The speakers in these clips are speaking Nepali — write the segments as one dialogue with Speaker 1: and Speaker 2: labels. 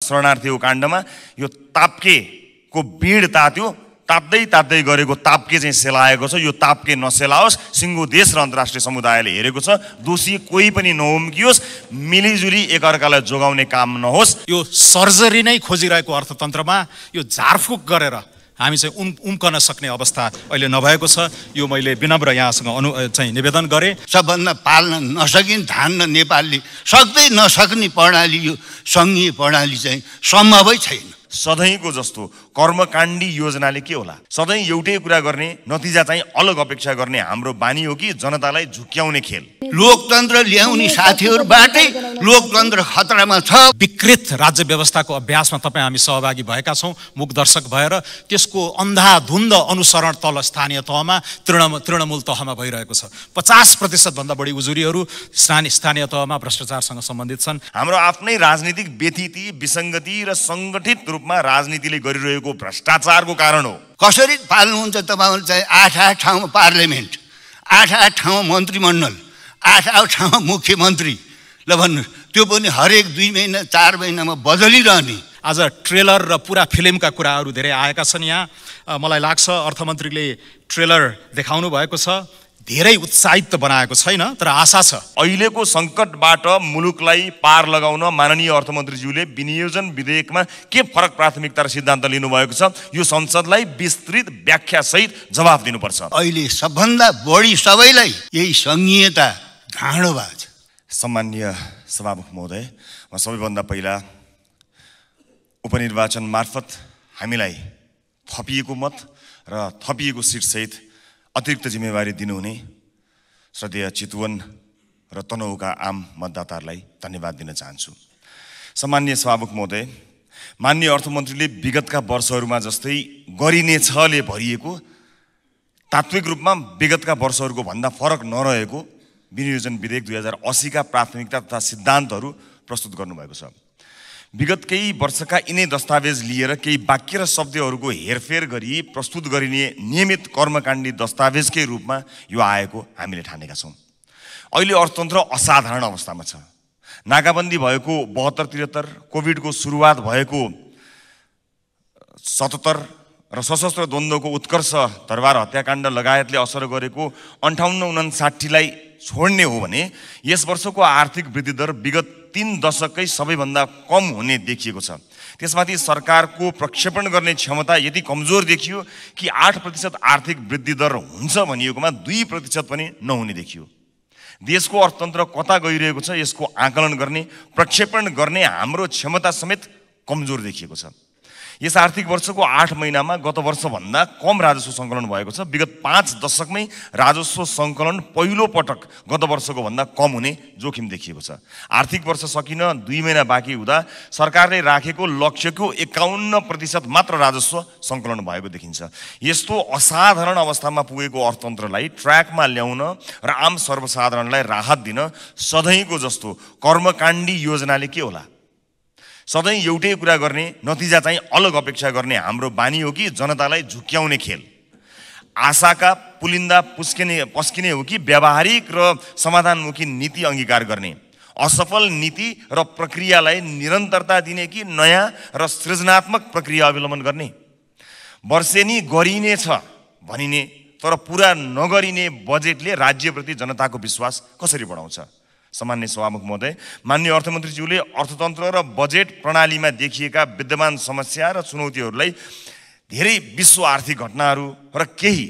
Speaker 1: शरणार्थीको काण्डमा यो ताप्केको बिड तात्यो, ताप्दै गरेको ताप्के चाहिँ सेलाएको छ। यो ताप्के नसेलाओस्, सिङ्गो देश र अन्तर्राष्ट्रिय समुदायले हेरेको छ। दोषी कोही पनि नउम्कियोस्, मिलिजुली एकअर्कालाई जोगाउने काम नहोस्।
Speaker 2: यो सर्जरी नै खोजिरहेको अर्थतन्त्रमा यो झारफुक गरेर हामी चाहिँ उम्कन सक्ने अवस्था अहिले नभएको छ। यो मैले विनम्र यहाँसँग चाहिँ निवेदन गरेँ।
Speaker 3: सबभन्दा पाल्न नसकिने धान्न नेपालले सक्दै नसक्ने प्रणाली, यो सङ्घीय प्रणाली चाहिँ सम्भवै छैन।
Speaker 1: सधैँको जस्तो कर्मकाण्डी योजनाले के होला? सधैँ एउटै कुरा गर्ने, नतिजा चाहिँ अलग अपेक्षा गर्ने हाम्रो बानी हो कि जनतालाई झुक्क्याउने खेल?
Speaker 3: लोकतन्त्र ल्याउने साथीहरूबाटै लोकतन्त्र खतरामा छ।
Speaker 2: विकृत राज्य व्यवस्थाको अभ्यासमा तपाईँ हामी सहभागी भएका छौँ, मुख दर्शक भएर। त्यसको अन्धाधुन्द अनुसरण तल स्थानीय तहमा, तृणमूल तहमा भइरहेको छ। 50% भन्दा बढी उजुरीहरू स्थानीय तहमा भ्रष्टाचारसँग सम्बन्धित छन्।
Speaker 1: हाम्रो आफ्नै राजनीतिक व्यथिति, विसङ्गति र सङ्गठित रूपमा राजनीतिले गरिरहेको भ्रष्टाचारको कारण हो।
Speaker 3: कसरी पाल्नुहुन्छ तपाईँहरू चाहिँ 8 ठाउँमा पार्लियामेन्ट, 8 ठाउँमा मन्त्रीमण्डल, 8 ठाउँमा मुख्यमन्त्री, ल भन्नु, त्यो पनि हरेक 2 महिना 4 महिनामा बदलिरहने।
Speaker 2: आज ट्रेलर र पुरा फिल्मका कुराहरू धेरै आएका छन्। यहाँ मलाई लाग्छ अर्थमन्त्रीले ट्रेलर देखाउनु भएको छ, धेरै उत्साहित बनाएको छैन, तर आशा छ।
Speaker 1: अहिलेको सङ्कटबाट मुलुकलाई पार लगाउन माननीय अर्थमन्त्रीज्यूले विनियोजन विधेयकमा के फरक प्राथमिकता र सिद्धान्त लिनुभएको छ, यो संसदलाई विस्तृत व्याख्यासहित जवाफ दिनुपर्छ।
Speaker 3: अहिले सबभन्दा बढी सबैलाई यही सङ्घीयता घाँडोबाज।
Speaker 1: सम्माननीय सभामुख महोदय, म सबैभन्दा पहिला उपनिर्वाचन मार्फत हामीलाई थपिएको मत र थपिएको सिटसहित अतिरिक्त जिम्मेवारी दिनुहुने श्रद्धेय चितवन र तनहुका आम मतदाताहरूलाई धन्यवाद दिन चाहन्छु। सम्माननीय सभामुख महोदय, माननीय अर्थमन्त्रीले विगतका वर्षहरूमा जस्तै गरिनेछले भरिएको, तात्विक रूपमा विगतका वर्षहरूको भन्दा फरक नरहेको विनियोजन विधेयक 2080 का प्राथमिकता तथा सिद्धान्तहरू प्रस्तुत गर्नुभएको छ। विगत केही वर्षका यिनै दस्तावेज लिएर केही वाक्य र शब्दहरूको हेरफेर गरी प्रस्तुत गरिने नियमित कर्मकाण्डी दस्तावेजकै रूपमा यो आएको हामीले ठानेका छौँ। अहिले अर्थतन्त्र असाधारण अवस्थामा छ। नाकाबन्दी भएको 72-73, कोभिडको सुरुवात भएको 77 र सशस्त्र द्वन्द्वको उत्कर्ष, दरबार हत्याकाण्ड लगायतले असर गरेको 58-59लाई छोड्ने हो भने यस वर्षको आर्थिक वृद्धि दर विगत 3 दशकै सबैभन्दा कम हुने देखिएको छ। त्यसमाथि सरकारको प्रक्षेपण गर्ने क्षमता यति कमजोर देखियो कि 8% आर्थिक वृद्धि दर हुन्छ भनिएकोमा 2% पनि नहुने देखियो। देशको अर्थतन्त्र कता गइरहेको छ यसको आकलन गर्ने, प्रक्षेपण गर्ने हाम्रो क्षमता समेत कमजोर देखिएको छ। यस आर्थिक वर्षको 8 महिनामा गत वर्षभन्दा कम राजस्व सङ्कलन भएको छ। विगत 5 दशकमै राजस्व सङ्कलन पहिलो पटक गत वर्षको भन्दा कम हुने जोखिम देखिएको छ। आर्थिक वर्ष सकिन 2 महिना बाँकी हुँदा सरकारले राखेको लक्ष्यको 51% मात्र राजस्व सङ्कलन भएको देखिन्छ। यस्तो असाधारण अवस्थामा पुगेको अर्थतन्त्रलाई ट्र्याकमा ल्याउन र आम सर्वसाधारणलाई राहत दिन सधैँको जस्तो कर्मकाण्डी योजनाले के होला? सधैँ एउटै कुरा गर्ने, नतिजा चाहिँ अलग अपेक्षा गर्ने हाम्रो बानी हो कि जनतालाई झुक्क्याउने खेल? आशाका पुलिन्दा पस्किने हो कि व्यावहारिक र समाधानमुखी नीति अङ्गीकार गर्ने? असफल नीति र प्रक्रियालाई निरन्तरता दिने कि नयाँ र सृजनात्मक प्रक्रिया अवलम्बन गर्ने? वर्षेनी गरिनेछ भनिने तर पुरा नगरिने बजेटले राज्यप्रति जनताको विश्वास कसरी बढाउँछ? सम्माननीय सभामुख महोदय, माननीय अर्थमन्त्रीज्यूले अर्थतन्त्र र बजेट प्रणालीमा देखिएका विद्यमान समस्या र चुनौतीहरूलाई धेरै विश्व आर्थिक घटनाहरू र केही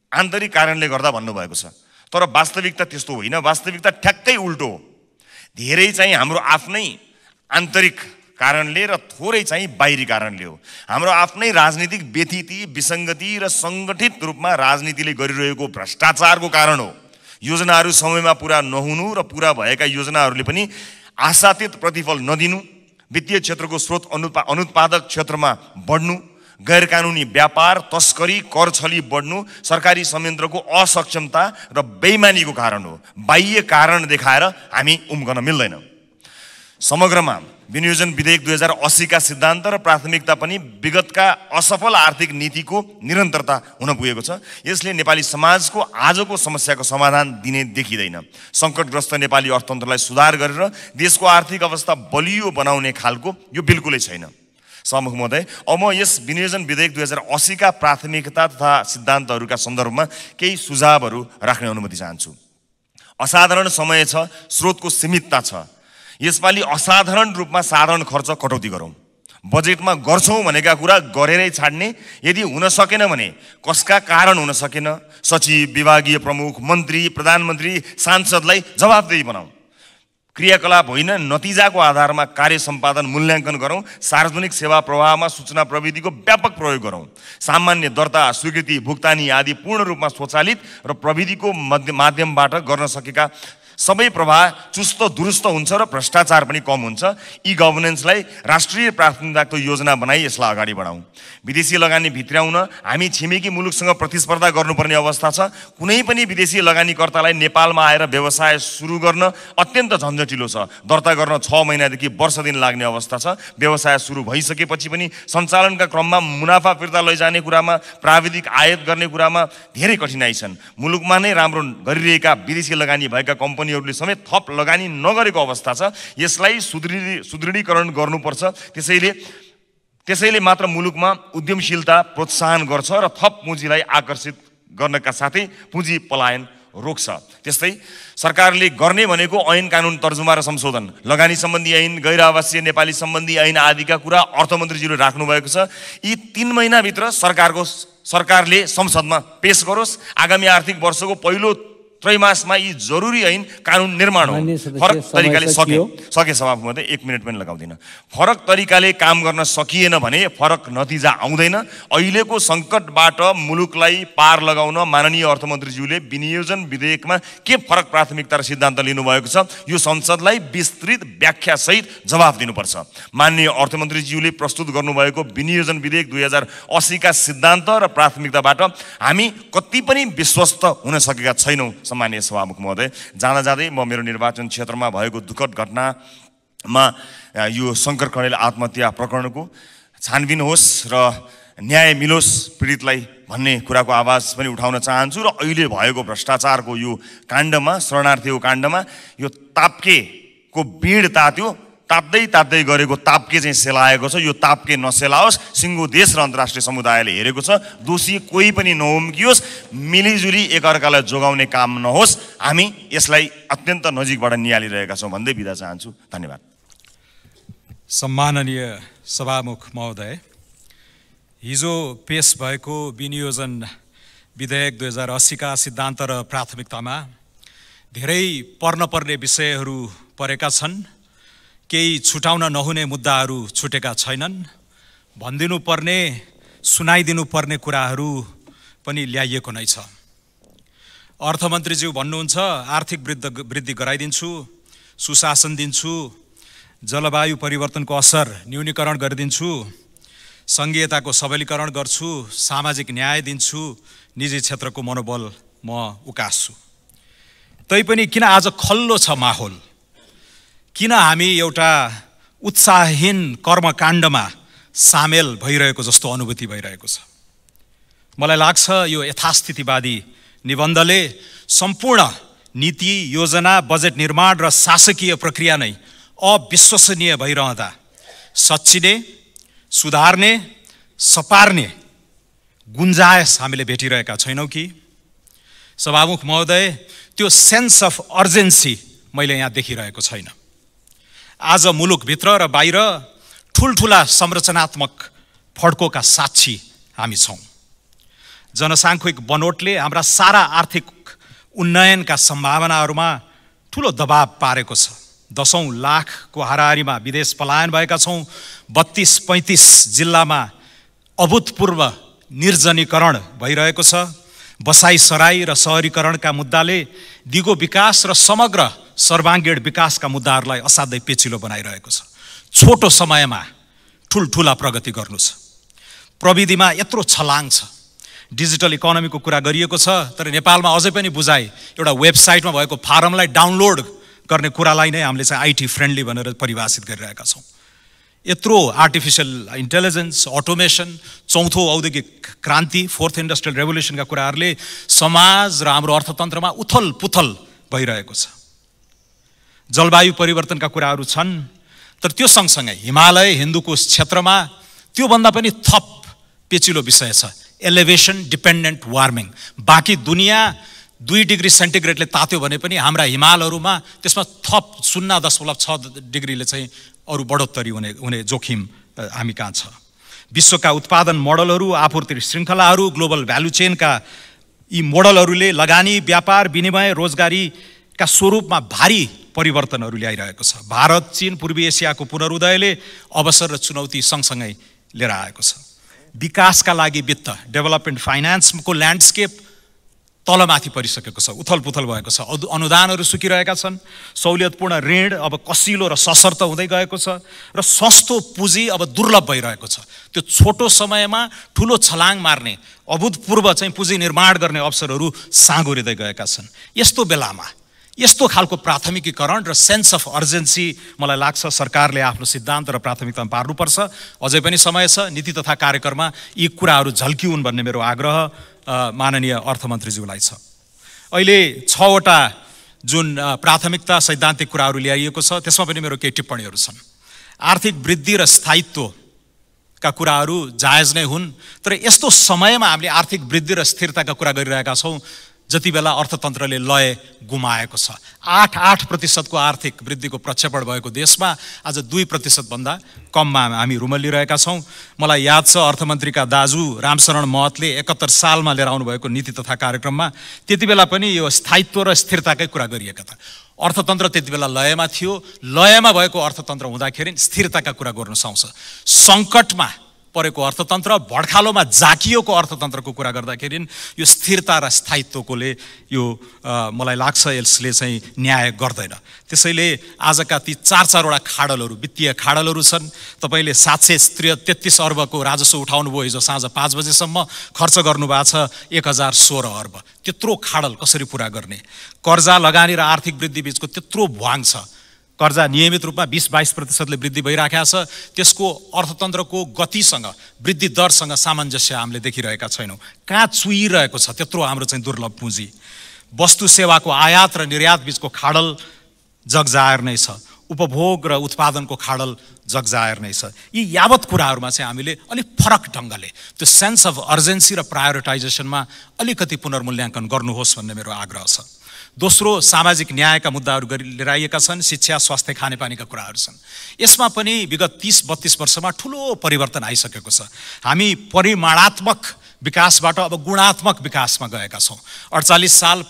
Speaker 1: आन्तरिक कारणले गर्दा भन्नुभएको छ। तर वास्तविकता त्यस्तो होइन। वास्तविकता ठ्याक्कै उल्टो हो। धेरै चाहिँ हाम्रो आफ्नै आन्तरिक कारणले र थोरै चाहिँ बाहिरी कारणले हो। हाम्रो आफ्नै राजनीतिक व्यथिति, विसङ्गति र सङ्गठित रूपमा राजनीतिले गरिरहेको भ्रष्टाचारको कारण हो। योजनाहरू समयमा पुरा नहुनु र पुरा भएका योजनाहरूले पनि आशातीत प्रतिफल नदिनु, वित्तीय क्षेत्रको स्रोत अनुत्पादक क्षेत्रमा बढ्नु, गैरकानुनी व्यापार, तस्करी, कर छली बढ्नु सरकारी संयन्त्रको असक्षमता र बेइमानीको कारण हो। बाह्य कारण देखाएर हामी उम्कन मिल्दैन। समग्रमा विनियोजन विधेयक 2080 का सिद्धान्त र प्राथमिकता पनि विगतका असफल आर्थिक नीतिको निरन्तरता हुन पुगेको छ। यसले नेपाली समाजको आजको समस्याको समाधान दिने देखिँदैन। सङ्कटग्रस्त नेपाली अर्थतन्त्रलाई सुधार गरेर देशको आर्थिक अवस्था बलियो बनाउने खालको यो बिल्कुलै छैन। सभामुख महोदय, अब म यस विनियोजन विधेयक 2080 का प्राथमिकता तथा सिद्धान्तहरूका सन्दर्भमा केही सुझावहरू राख्ने अनुमति चाहन्छु। असाधारण समय छ, स्रोतको सीमितता छ। यसपालि असाधारण रूपमा साधारण खर्च कटौती गरौँ। बजेटमा गर्छौँ भनेका कुरा गरेरै छाड्ने, यदि हुन सकेन भने कसका कारण हुन सकेन, सचिव, विभागीय प्रमुख, मन्त्री, प्रधानमन्त्री, सांसदलाई जवाफदेही बनाऊ। क्रियाकलाप होइन, नतिजाको आधारमा कार्य सम्पादन मूल्याङ्कन गरौँ। सार्वजनिक सेवा प्रवाहमा सूचना प्रविधिको व्यापक प्रयोग गरौँ। सामान्य दर्ता, स्वीकृति, भुक्तानी आदि पूर्ण रूपमा स्वचालित र प्रविधिको माध्यमबाट गर्न सकेका सबै प्रवाह चुस्त दुरुस्त हुन्छ र भ्रष्टाचार पनि कम हुन्छ। ई गभर्नेन्सलाई राष्ट्रिय प्राथमिकताको योजना बनाई यसलाई अगाडि बढाउँ। विदेशी लगानी भित्र्याउन हामी छिमेकी मुलुकसँग प्रतिस्पर्धा गर्नुपर्ने अवस्था छ। कुनै पनि विदेशी लगानीकर्तालाई नेपालमा आएर व्यवसाय सुरु गर्न अत्यन्त झन्झटिलो छ। दर्ता गर्न 6 महिनादेखि वर्ष दिन लाग्ने अवस्था छ। व्यवसाय सुरु भइसकेपछि पनि सञ्चालनका क्रममा मुनाफा फिर्ता लैजाने कुरामा, प्राविधिक आयात गर्ने कुरामा धेरै कठिनाइ छन्। मुलुकमा नै राम्रो गरिरहेका विदेशी लगानी भएका कम्पनीहरूले समेत थप लगानी नगरेको अवस्था छ। यसलाई सुदृढीकरण गर्नुपर्छ। त्यसैले मात्र मुलुकमा उद्यमशीलता प्रोत्साहन गर्छ र थप पुँजीलाई आकर्षित गर्नका साथै पुँजी पलायन रोक्छ। त्यस्तै सरकारले गर्ने भनेको ऐन कानुन तर्जुमा र संशोधन, लगानी सम्बन्धी ऐन, गैर आवासीय नेपाली सम्बन्धी ऐन आदिका कुरा अर्थमन्त्रीज्यूले राख्नु भएको छ। यी 3 महिनाभित्र सरकारले संसदमा पेश गरोस्। आगामी आर्थिक वर्षको पहिलो त्रैमासमा यी जरुरी ऐन कानुन निर्माण हो। फरक तरिकाले सके सभामुख महोदय 1 मिनट पनि लगाउँदिन। फरक तरिकाले काम गर्न सकिएन भने फरक नतिजा आउँदैन। अहिलेको सङ्कटबाट मुलुकलाई पार लगाउन माननीय अर्थमन्त्रीज्यूले विनियोजन विधेयकमा के फरक प्राथमिकता र सिद्धान्त लिनुभएको छ, यो संसदलाई विस्तृत व्याख्यासहित जवाफ दिनुपर्छ। माननीय अर्थमन्त्रीज्यूले प्रस्तुत गर्नुभएको विनियोजन विधेयक 2080 का सिद्धान्त र प्राथमिकताबाट हामी कति पनि विश्वस्त हुन सकेका छैनौँ। सम्मानीय सभामुख महोदय, जाँदै म मेरो निर्वाचन क्षेत्रमा भएको दुःखद घटनामा यो शङ्कर कणेल आत्महत्या प्रकरणको छानबिन होस् र न्याय मिलोस् पीडितलाई भन्ने कुराको आवाज पनि उठाउन चाहन्छु। र अहिले भएको भ्रष्टाचारको यो काण्डमा, शरणार्थीको काण्डमा यो ताप्केको बिँड तात्यो, ताप्दै गरेको ताप्के चाहिँ सेलाएको छ। यो ताप्के नसेलाओस्। सिङ्गो देश र अन्तर्राष्ट्रिय समुदायले हेरेको छ। दोषी कोही पनि नहुम्कियोस्। मिलिजुली एकअर्कालाई जोगाउने काम नहोस्। हामी यसलाई अत्यन्त नजिकबाट निहालिरहेका छौँ भन्दै बिदा चाहन्छु। धन्यवाद।
Speaker 2: सम्माननीय सभामुख महोदय, हिजो पेश भएको विनियोजन विधेयक 2080 का सिद्धान्त र प्राथमिकतामा धेरै पर्नुपर्ने विषयहरू परेका छन्। केही छुटाउन नहुने मुद्दाहरू छुटेका छैनन्। भनिदिनु पर्ने, सुनाइदिनु पर्ने कुराहरू पनि ल्याइएको नै छ। अर्थमन्त्रीज्यू भन्नुहुन्छ आर्थिक वृद्धि गराइदिन्छु, सुशासन दिन्छु, जलवायु परिवर्तनको असर न्यूनीकरण गरिदिन्छु, सङ्घीयताको सबलीकरण गर्छु, सामाजिक न्याय दिन्छु, निजी क्षेत्रको मनोबल म उकास्छु। तैपनि किन आज खल्लो छ माहौल? किन हामी एउटा उत्साहहीन कर्मकाण्डमा सामेल भइरहेको जस्तो अनुभूति भइरहेको छ? मलाई लाग्छ यो यथास्थितिवादी निबन्धले सम्पूर्ण नीति, योजना, बजेट निर्माण र शासकीय प्रक्रिया नै अविश्वसनीय भइरहँदा सच्चिने, सुधार्ने, सपार्ने गुन्जायस हामीले भेटिरहेका छैनौँ कि? सभामुख महोदय, त्यो सेन्स अफ अर्जेन्सी मैले यहाँ देखिरहेको छैन। आज मुलुकभित्र र बाहिर ठुल्ठुला संरचनात्मक फड्कोका साक्षी हामी छौँ। जनसाङ्ख्यिक बनोटले हाम्रा सारा आर्थिक उन्नयनका सम्भावनाहरूमा ठुलो दबाब पारेको छ। 10औं लाखको हाराहारीमा विदेश पलायन भएका छौँ। 32-35 जिल्लामा अभूतपूर्व निर्जनीकरण भइरहेको छ। बसाइसराई र सहरीकरणका मुद्दाले दिगो विकास र समग्र सर्वाङ्गीण विकासका मुद्दाहरूलाई असाध्यै पेचिलो बनाइरहेको छ। छोटो समयमा ठुल्ठुला प्रगति गर्नु छ। प्रविधिमा यत्रो छलाङ छ। डिजिटल इकोनोमीको कुरा गरिएको छ, तर नेपालमा अझै पनि बुझाइ एउटा वेबसाइटमा भएको फारमलाई डाउनलोड गर्ने कुरालाई नै हामीले चाहिँ IT फ्रेन्डली भनेर परिभाषित गरिरहेका छौँ। यत्रो आर्टिफिसियल इन्टेलिजेन्स, अटोमेसन, चौथो औद्योगिक क्रान्ति, फोर्थ इन्डस्ट्रियल रेभोल्युसनका कुराहरूले समाज र हाम्रो अर्थतन्त्रमा उथल पुथल भइरहेको छ। जलवायु परिवर्तनका कुराहरू छन्, तर त्यो सँगसँगै हिमालय हिन्दुकुश क्षेत्रमा त्योभन्दा पनि थप पेचिलो विषय छ एलिभेसन डिपेन्डेन्ट वार्मिङ। बाँकी दुनियाँ 2 डिग्री सेन्टिग्रेडले तात्यो भने पनि हाम्रा हिमालहरूमा त्यसमा थप 0.6 डिग्रीले चाहिँ अरू बढोत्तरी हुने जोखिम हामी कहाँ छ। विश्वका उत्पादन मोडलहरू, आपूर्ति श्रृङ्खलाहरू, ग्लोबल भ्यालु चेनका यी मोडलहरूले लगानी, व्यापार, विनिमय, रोजगारीका स्वरूपमा भारी परिवर्तनहरू ल्याइरहेको छ। भारत, चीन, पूर्वी एसियाको पुनरुदयले अवसर र चुनौती सँगसँगै लिएर आएको छ। विकासका लागि वित्त, डेभलपमेन्ट फाइनान्सको ल्यान्डस्केप तलमाथि परिसकेको छ, उथल पुथल भएको छ। अनुदानहरू सुकिरहेका छन्, सहुलियतपूर्ण ऋण अब कसिलो र सशर्त हुँदै गएको छ र सस्तो पुँजी अब दुर्लभ भइरहेको छ। त्यो छोटो समयमा ठुलो छलाङ मार्ने, अभूतपूर्व चाहिँ पुँजी निर्माण गर्ने अवसरहरू साँगुरिँदै गएका छन्। यस्तो बेलामा यस्तो खालको प्राथमिकीकरण र सेन्स अफ अर्जेन्सी मलाई लाग्छ सरकारले आफ्नो सिद्धान्त र प्राथमिकतामा पार्नुपर्छ। अझै पनि समय छ, नीति तथा कार्यक्रममा यी कुराहरू झल्किउन् भन्ने मेरो आग्रह माननीय अर्थमन्त्रीज्यूलाई छ। अहिले 6 वटा जुन प्राथमिकता सैद्धान्तिक कुराहरू ल्याइएको छ त्यसमा पनि मेरो केही टिप्पणीहरू छन्। आर्थिक वृद्धि र स्थायित्वका कुराहरू जायज नै हुन्, तर यस्तो समयमा हामीले आर्थिक वृद्धि र स्थिरताका कुरा गरिरहेका छौँ जति बेला अर्थतन्त्रले लय गुमाएको छ। 8% आर्थिक वृद्धिको प्रक्षेपण भएको देशमा आज 2% भन्दा कममा हामी रुमल्लिरहेका छौँ। मलाई याद छ अर्थमन्त्रीका दाजु रामशरण महतले 71 सालमा लिएर आउनुभएको नीति तथा कार्यक्रममा त्यति बेला पनि यो स्थायित्व र स्थिरताकै कुरा गरिएका थिए। अर्थतन्त्र त्यति बेला लयमा थियो, लयमा भएको अर्थतन्त्र हुँदाखेरि स्थिरताका कुरा गर्न सक्छ। सङ्कटमा परेको अर्थतन्त्र, भड्खालोमा जाकिएको अर्थतन्त्रको कुरा गर्दाखेरि यो स्थिरता र स्थायित्वकोले यो मलाई लाग्छ यसले चाहिँ न्याय गर्दैन। त्यसैले आजका ती 4 वटा खाडलहरू, वित्तीय खाडलहरू छन्। तपाईँले 733 अर्बको राजस्व उठाउनु भयो हिजो साँझ 5 बजेसम्म, खर्च गर्नुभएको छ 1016 अर्ब। त्यत्रो खाडल कसरी पुरा गर्ने? कर्जा, लगानी र आर्थिक वृद्धि बीचको त्यत्रो भ्वाङ छ। कर्जा नियमित रूपमा 20-22% वृद्धि भइराखेको छ, त्यसको अर्थतन्त्रको गतिसँग, वृद्धि दरसँग सामञ्जस्य हामीले देखिरहेका छैनौँ। कहाँ चुइरहेको छ त्यत्रो हाम्रो चाहिँ दुर्लभ पुँजी। वस्तु सेवाको आयात र निर्यात बीचको खाडल जगजायर नै छ। उपभोग र उत्पादनको खाडल जगजायर नै छ। यी यावत कुराहरूमा चाहिँ हामीले अलिक फरक ढङ्गले त्यो सेन्स अफ अर्जेन्सी र प्रायोरिटाइजेसनमा अलिकति पुनर्मूल्याङ्कन गर्नुहोस् भन्ने मेरो आग्रह छ। दोस्रो, सामाजिक न्यायका मुद्दाहरू लिएर आएका छन्। शिक्षा, स्वास्थ्य, खानेपानीका कुराहरू छन्। यसमा पनि विगत 30-32 वर्षमा ठुलो परिवर्तन आइसकेको छ। हामी परिमाणात्मक विकासबाट अब गुणात्मक विकासमा गएका छौँ। 48 साल,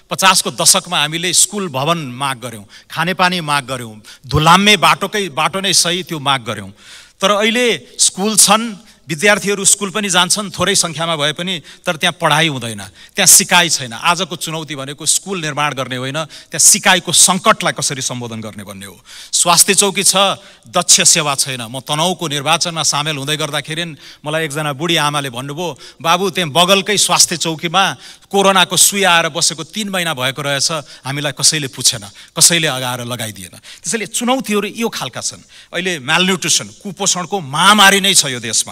Speaker 2: 50 को दशकमा हामीले स्कुल भवन माग गऱ्यौँ, खानेपानी माग गऱ्यौँ, धुलाम्मे बाटो नै सही त्यो माग गऱ्यौँ। तर अहिले स्कुल छन्, विद्यार्थीहरू स्कुल पनि जान्छन् थोरै सङ्ख्यामा भए पनि, तर त्यहाँ पढाइ हुँदैन, त्यहाँ सिकाइ छैन। आजको चुनौती भनेको स्कुल निर्माण गर्ने होइन, त्यहाँ सिकाइको सङ्कटलाई कसरी सम्बोधन गर्ने भन्ने हो। स्वास्थ्य चौकी छ, दक्ष सेवा छैन। म तनहुको निर्वाचनमा सामेल हुँदै गर्दाखेरि मलाई एकजना बुढी आमाले भन्नुभयो, बाबु त्यहाँ बगलकै स्वास्थ्य चौकीमा कोरोनाको सुई आएर बसेको 3 महिना भएको रहेछ, हामीलाई कसैले पुछेन, कसैले अगाएर लगाइदिएन। त्यसैले चुनौतीहरू यो खालका छन्। अहिले म्यालन्युट्रिसन, कुपोषणको महामारी नै छ यो देशमा।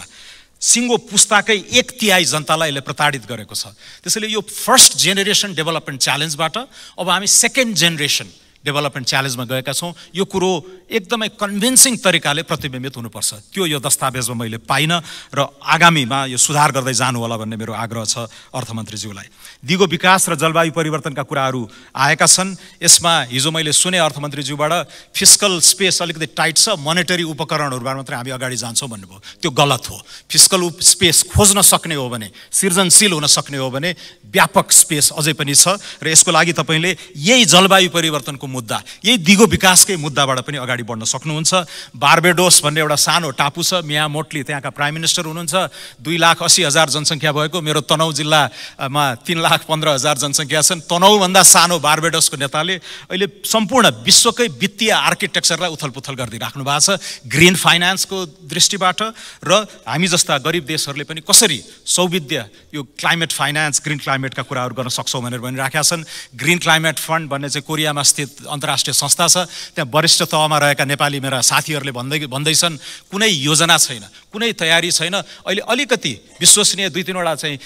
Speaker 2: सिङ्गो पुस्ताकै 1/3 जनतालाई यसले प्रताडित गरेको छ। त्यसैले यो फर्स्ट जेनेरेसन डेभलपमेन्ट च्यालेन्जबाट अब हामी सेकेन्ड जेनेरेसन डेभलपमेन्ट च्यालेन्जमा गएका छौँ। यो कुरो एकदमै कन्भिन्सिङ तरिकाले प्रतिबिम्बित हुनुपर्छ। त्यो यो दस्तावेजमा मैले पाइनँ र आगामीमा यो सुधार गर्दै जानु होला भन्ने मेरो आग्रह छ अर्थमन्त्रीज्यूलाई। दिगो विकास र जलवायु परिवर्तनका कुराहरू आएका छन्। यसमा हिजो मैले सुने अर्थमन्त्रीज्यूबाट फिस्कल स्पेस अलिकति टाइट छ, मोनेटरी उपकरणहरूबाट मात्रै हामी अगाडि जान्छौँ भन्नुभयो। त्यो गलत हो। फिस्कल स्पेस खोज्न सक्ने हो भने, सृजनशील हुन सक्ने हो भने व्यापक स्पेस अझै पनि छ र यसको लागि तपाईँले यही जलवायु परिवर्तनको मुद्दा, यही दिगो विकासकै मुद्दाबाट पनि अगाडि बढ्न सक्नुहुन्छ। बार्बेडोस भन्ने एउटा सानो टापु छ, मिया मोटली त्यहाँका प्राइम मिनिस्टर हुनुहुन्छ। 2,80,000 जनसङ्ख्या भएको मेरो तनहुँ जिल्लामा 3,15,000 जनसङ्ख्या छन्। तनहुँभन्दा सानो बार्बेडोसको नेताले अहिले सम्पूर्ण विश्वकै वित्तीय आर्किटेक्चरलाई उथलपुथल गरिदिइराख्नु भएको छ ग्रिन फाइनेन्सको दृष्टिबाट। र हामी जस्ता गरिब देशहरूले पनि कसरी सौविध्य यो क्लाइमेट फाइनेन्स, ग्रिन क्लाइमेटका कुराहरू गर्न सक्छौँ भनेर भनिराखेका छन्। ग्रिन क्लाइमेट फन्ड भन्ने चाहिँ कोरियामा स्थित अन्तर्राष्ट्रिय संस्था छ, त्यहाँ वरिष्ठ तहमा रहेका नेपाली मेरा साथीहरूले भन्दैछन् कुनै योजना छैन, कुनै तयारी छैन। अहिले अलिकति विश्वसनीय 2-3 चाहिँ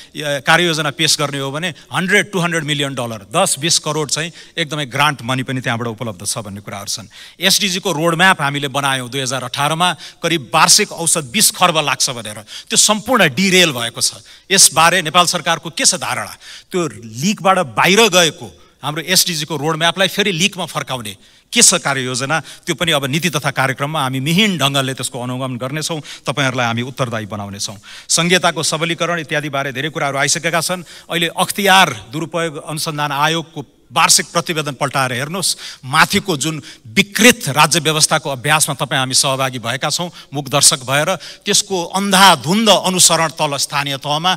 Speaker 2: कार्ययोजना पेश गर्ने हो भने $100-200 मिलियन, 10-20 करोड चाहिँ एकदमै ग्रान्ट मनी पनि त्यहाँबाट उपलब्ध छ भन्ने कुराहरू छन्। एसडिजी को रोडम्याप हामीले बनायौँ 2018 मा, करिब वार्षिक औसत 20 खर्ब लाग्छ भनेर। त्यो सम्पूर्ण डिरेल भएको छ। यसबारे नेपाल सरकारको के छ धारणा? त्यो लिकबाट बाहिर गएको हाम्रो एसडिजी को रोडम्यापलाई फेरि लिकमा फर्काउने के छ कार्ययोजना? त्यो पनि अब नीति तथा कार्यक्रममा हामी मिहिन ढङ्गले त्यसको अनुगमन गर्नेछौँ, तपाईँहरूलाई हामी उत्तरदायी बनाउनेछौँ। संहिताको सबलीकरण इत्यादि बारे धेरै कुराहरू आइसकेका छन्। अहिले अख्तियार दुरुपयोग अनुसन्धान आयोगको वार्षिक प्रतिवेदन पल्टाएर हेर्नुहोस्, माथिको जुन विकृत राज्य व्यवस्थाको अभ्यासमा तपाईँ हामी सहभागी भएका छौँ मुख दर्शक भएर, त्यसको अन्धाधुन्द अनुसरण तल स्थानीय तहमा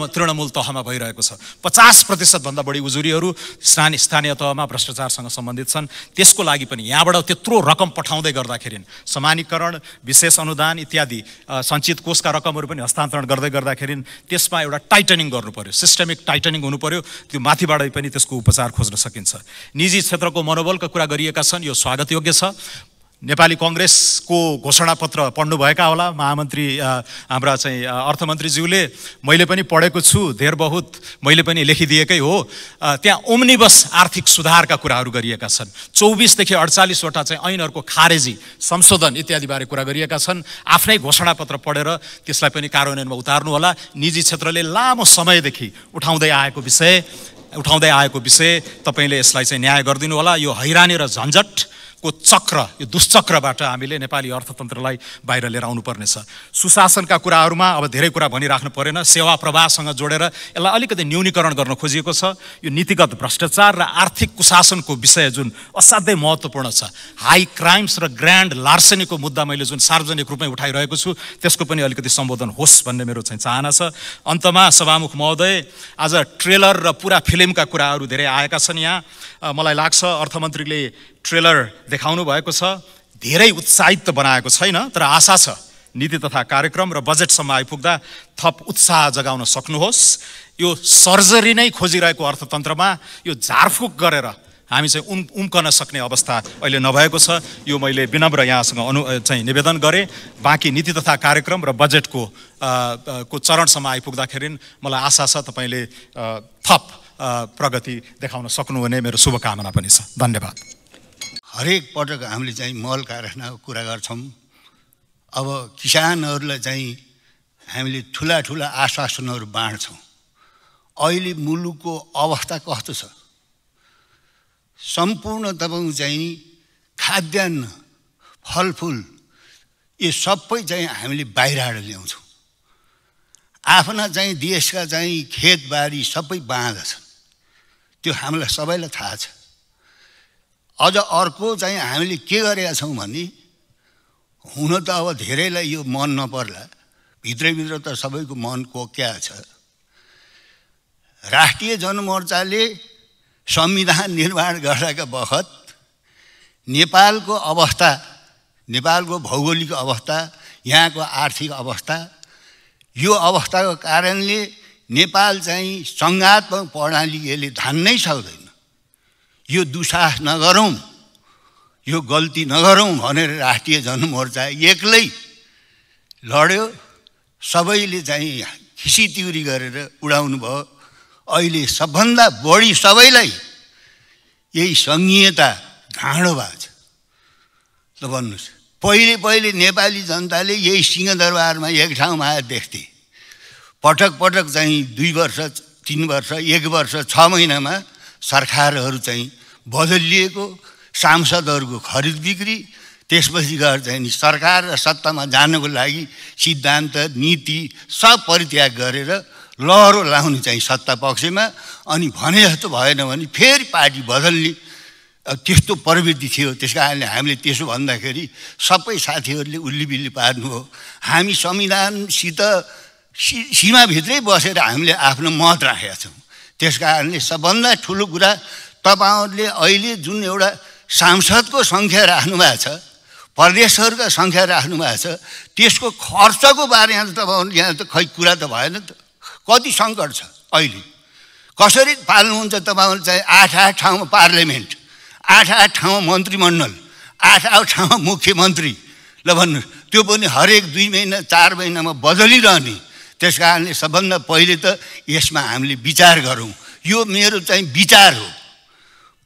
Speaker 2: तृणमूल तहमा भइरहेको छ। 50% भन्दा बढी उजुरीहरू स्थानीय तहमा भ्रष्टाचारसँग सम्बन्धित छन्। त्यसको लागि पनि यहाँबाट त्यत्रो रकम पठाउँदै गर्दाखेरि समानीकरण, विशेष अनुदान इत्यादि सञ्चित कोषका रकमहरू पनि हस्तान्तरण गर्दाखेरि त्यसमा एउटा टाइटनिङ गर्नु पर्यो, सिस्टमिक टाइटनिङ हुनु पर्यो। त्यो माथिबाट पनि त्यसको उपचार खोज्न सकिन्छ। निजी क्षेत्रको मनोबलका कुरा गरिएका छन्, यो स्वागत योग्य छ। नेपाली कांग्रेसको घोषणापत्र पढ्नुभएका होला महामन्त्री हाम्रा चाहिँ अर्थमन्त्रीज्यूले, मैले पनि पढेको छु, धेर बहुत मैले पनि लेखिदिएकै हो। त्यहाँ ओम्निबस आर्थिक सुधारका कुराहरू गरिएका छन्। 24 देखि 48 वटा चाहिँ ऐनहरूको खारेजी, संशोधन इत्यादि बारे कुरा गरिएका छन्। आफ्नै घोषणापत्र पढेर त्यसलाई पनि कार्यान्वयनमा उतार्नु होला। निजी क्षेत्रले लामो समयदेखि उठाउँदै आएको विषय तपाईले यसलाई चाहिँ न्याय गरिदिनु होला। यो हैरानी र झन्झटको चक्र, यो दुष्चक्रबाट हामीले नेपाली अर्थतन्त्रलाई बाहिर लिएर आउनु पर्नेछ। सुशासनका कुराहरूमा अब धेरै कुरा भनिराख्नु परेन, सेवा प्रवाहसँग जोडेर यसलाई अलिकति न्यूनीकरण गर्न खोजिएको छ। यो नीतिगत भ्रष्टाचार र आर्थिक कुशासनको विषय जुन असाध्यै महत्त्वपूर्ण छ, हाई क्राइम्स र ग्रान्ड लार्सेनीको मुद्दा मैले जुन सार्वजनिक रूपमै उठाइरहेको छु त्यसको पनि अलिकति सम्बोधन होस् भन्ने मेरो चाहिँ चाहना छ। अन्तमा सभामुख महोदय, आज ट्रेलर र पुरा फिल्मका कुराहरू धेरै आएका छन्। यहाँ मलाई लाग्छ अर्थमन्त्रीले ट्रेलर देखाउनु भएको छ, धेरै उत्साहित त बनाएको छैन, तर आशा छ नीति तथा कार्यक्रम र बजेटसम्म आइपुग्दा थप उत्साह जगाउन सक्नुहोस्। यो सर्जरी नै खोजिरहेको अर्थतन्त्रमा यो झारफुक गरेर हामी चाहिँ उम्कन सक्ने अवस्था अहिले नभएको छ। यो मैले विनम्र यहाँसँग चाहिँ निवेदन गरेँ। बाँकी नीति तथा कार्यक्रम र बजेटको चरणसम्म आइपुग्दाखेरि मलाई आशा छ तपाईँले थप प्रगति देखाउन सक्नुहुने मेरो शुभकामना पनि छ। धन्यवाद।
Speaker 3: हरेक पटक हामीले चाहिँ मल कारखानाको कुरा गर्छौँ। अब किसानहरूलाई चाहिँ हामीले ठुला ठुला आश्वासनहरू बाँड्छौँ। अहिले मुलुकको अवस्था कस्तो छ? सम्पूर्ण तपाईँको चाहिँ खाद्यान्न, फलफुल यो सबै चाहिँ हामीले बाहिरबाट ल्याउँछौँ। आफ्ना चाहिँ देशका चाहिँ खेतबारी सबै बाँझा छन्, त्यो हामीलाई सबैलाई थाहा छ। अझ अर्को चाहिँ हामीले के गरेका छौँ भने, हुन त अब धेरैलाई यो मन नपर्ला, भित्रभित्र त सबैको मन कोक्या छ। राष्ट्रिय जनमोर्चाले संविधान निर्माण गरेका बखत नेपालको अवस्था, नेपालको भौगोलिक अवस्था, यहाँको आर्थिक अवस्था, यो अवस्थाको कारणले नेपाल चाहिँ सङ्घात्मक प्रणाली यसले धान्नै सक्दैन। यो दुस्साहस नगरौँ, यो गल्ती नगरौँ भनेर राष्ट्रिय जनमोर्चा एक्लै लड्यो। सबैले चाहिँ खिसीतिउरी गरेर उडाउनु भयो। अहिले सबभन्दा बढी सबैलाई यही सङ्घीयता घाँडो भएको छ। ल भन्नुहोस्, पहिले नेपाली जनताले यही सिंहदरबारमा एक ठाउँमा आएर देख्थे। पटक पटक चाहिँ 2 वर्ष, 3 वर्ष, 1 वर्ष, 6 महिनामा सरकारहरू चाहिँ बदलिएको, सांसदहरूको खरिद बिक्री, त्यसपछि गएर चाहिँ नि सरकार र सत्तामा जानको लागि सिद्धान्त, नीति सब परित्याग गरेर लहरो लाउने चाहिँ सत्ता पक्षमा। अनि भने जस्तो भएन भने फेरि पार्टी बदल्ने त्यस्तो प्रवृत्ति थियो। त्यस कारणले हामीले त्यसो भन्दाखेरि सबै साथीहरूले उल्लीबिल्ली पार्नु हो। हामी संविधानसित सीमाभित्रै बसेर हामीले आफ्नो मत राखेका छौँ। त्यस कारणले सबभन्दा ठुलो कुरा, तपाईँहरूले अहिले जुन एउटा सांसदको सङ्ख्या राख्नु भएको छ, प्रदेशहरूका सङ्ख्या राख्नु भएको छ, त्यसको खर्चको बारेमा त तपाईँहरूले यहाँ त खै कुरा त भएन त। कति सङ्कट छ अहिले, कसरी पाल्नुहुन्छ तपाईँहरू चाहिँ 8 ठाउँमा पार्लियामेन्ट, 8 ठाउँमा मन्त्रीमण्डल, 8 ठाउँमा मुख्यमन्त्री, ल भन्नुहोस्, त्यो पनि हरेक 2 महिना 4 महिनामा बदलिरहने। त्यस कारणले सबभन्दा पहिले त यसमा हामीले विचार गरौँ। यो मेरो चाहिँ विचार हो।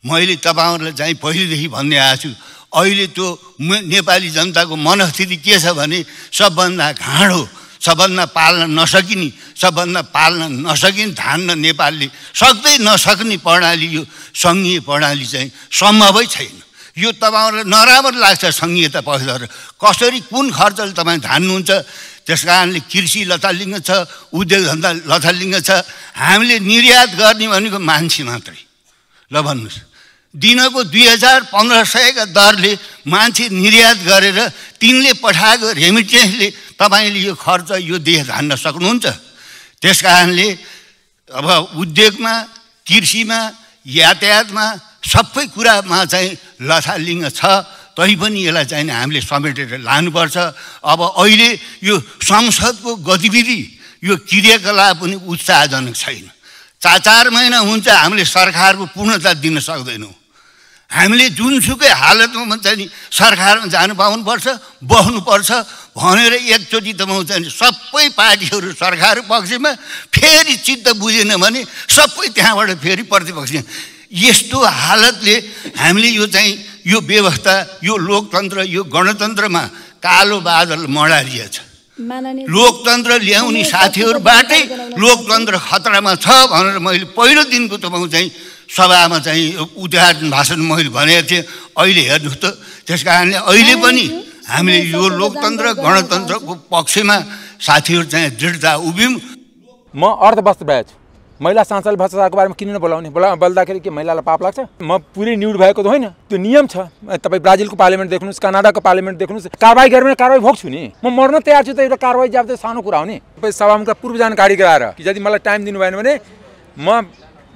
Speaker 3: मैले तपाईँहरूलाई चाहिँ पहिलेदेखि भन्दै आएको छु। अहिले त्यो नेपाली जनताको मनस्थिति के छ भने सबभन्दा घाँडो, सबभन्दा पाल्न नसकिने धान्न नेपालले सक्दै नसक्ने प्रणाली, यो सङ्घीय प्रणाली चाहिँ सम्भवै छैन। यो तपाईँहरूलाई नराम्रो लाग्छ सङ्घीयता पक्षबाट कसरी कुन खर्चले तपाईँ धान्नुहुन्छ। त्यस कारणले कृषि लथालिङ्ग छ, उद्योग धन्दा लथालिङ्ग छ। हामीले निर्यात गर्ने भनेको मान्छे मात्रै। ल भन्नुहोस्, दिनको 2500 का दरले मान्छे निर्यात गरेर तिनले पठाएको रेमिटेन्सले तपाईँले यो खर्च यो देश धान्न सक्नुहुन्छ। त्यस कारणले अब उद्योगमा, कृषिमा, यातायातमा सबै कुरामा चाहिँ लथालिङ्ग छ। तैपनि यसलाई चाहिँ हामीले समेटेर लानुपर्छ। अब अहिले यो संसदको गतिविधि, यो क्रियाकलाप पनि उत्साहजनक छैन। 4 महिना हुन्छ हामीले सरकारको पूर्णता दिन सक्दैनौँ। हामीले जुनसुकै हालतमा चाहिँ सरकारमा जानु पाउनुपर्छ, बस्नुपर्छ भनेर एकचोटि त म चाहिँ सबै पार्टीहरू सरकार पक्षमा, फेरि चित्त बुझेन भने सबै त्यहाँबाट फेरि प्रतिपक्ष। यस्तो हालतले हामीले यो चाहिँ यो व्यवस्था, यो लोकतन्त्र, यो गणतन्त्रमा कालो बादल मडारिएछ। लोकतन्त्र ल्याउने साथीहरूबाटै लोकतन्त्र खतरामा छ भनेर मैले पहिलो दिनको तपाईँ चाहिँ सभामा चाहिँ उद्घाटन भाषण मैले भनेको थिएँ। अहिले हेर्नुहोस् त, त्यस कारणले अहिले पनि हामीले यो लोकतन्त्र गणतन्त्रको पक्षमा साथीहरू चाहिँ दृढता उभियौँ।
Speaker 4: म अर्थवस्त्र भए छु। महिला सांसदले भ्रष्टाचारको बारेमा किन नबोलाउने? बोल्दाखेरि के महिलालाई पाप लाग्छ? म पुरै न्युड भएको त होइन, त्यो नियम छ। तपाईँ ब्राजिलको पार्लियामेन्ट देख्नुहोस्, कनाडाको पार्लियामेन्ट देख्नुहोस्, कारवाही गरेर कारवाही भोग्छु नि। म मर्न तयार छु त एउटा कारवाही जब सानो कुरा हो नि। तपाईँ सभामुखलाई पूर्व जानकारी गराएर कि यदि मलाई टाइम दिनु भएन भने म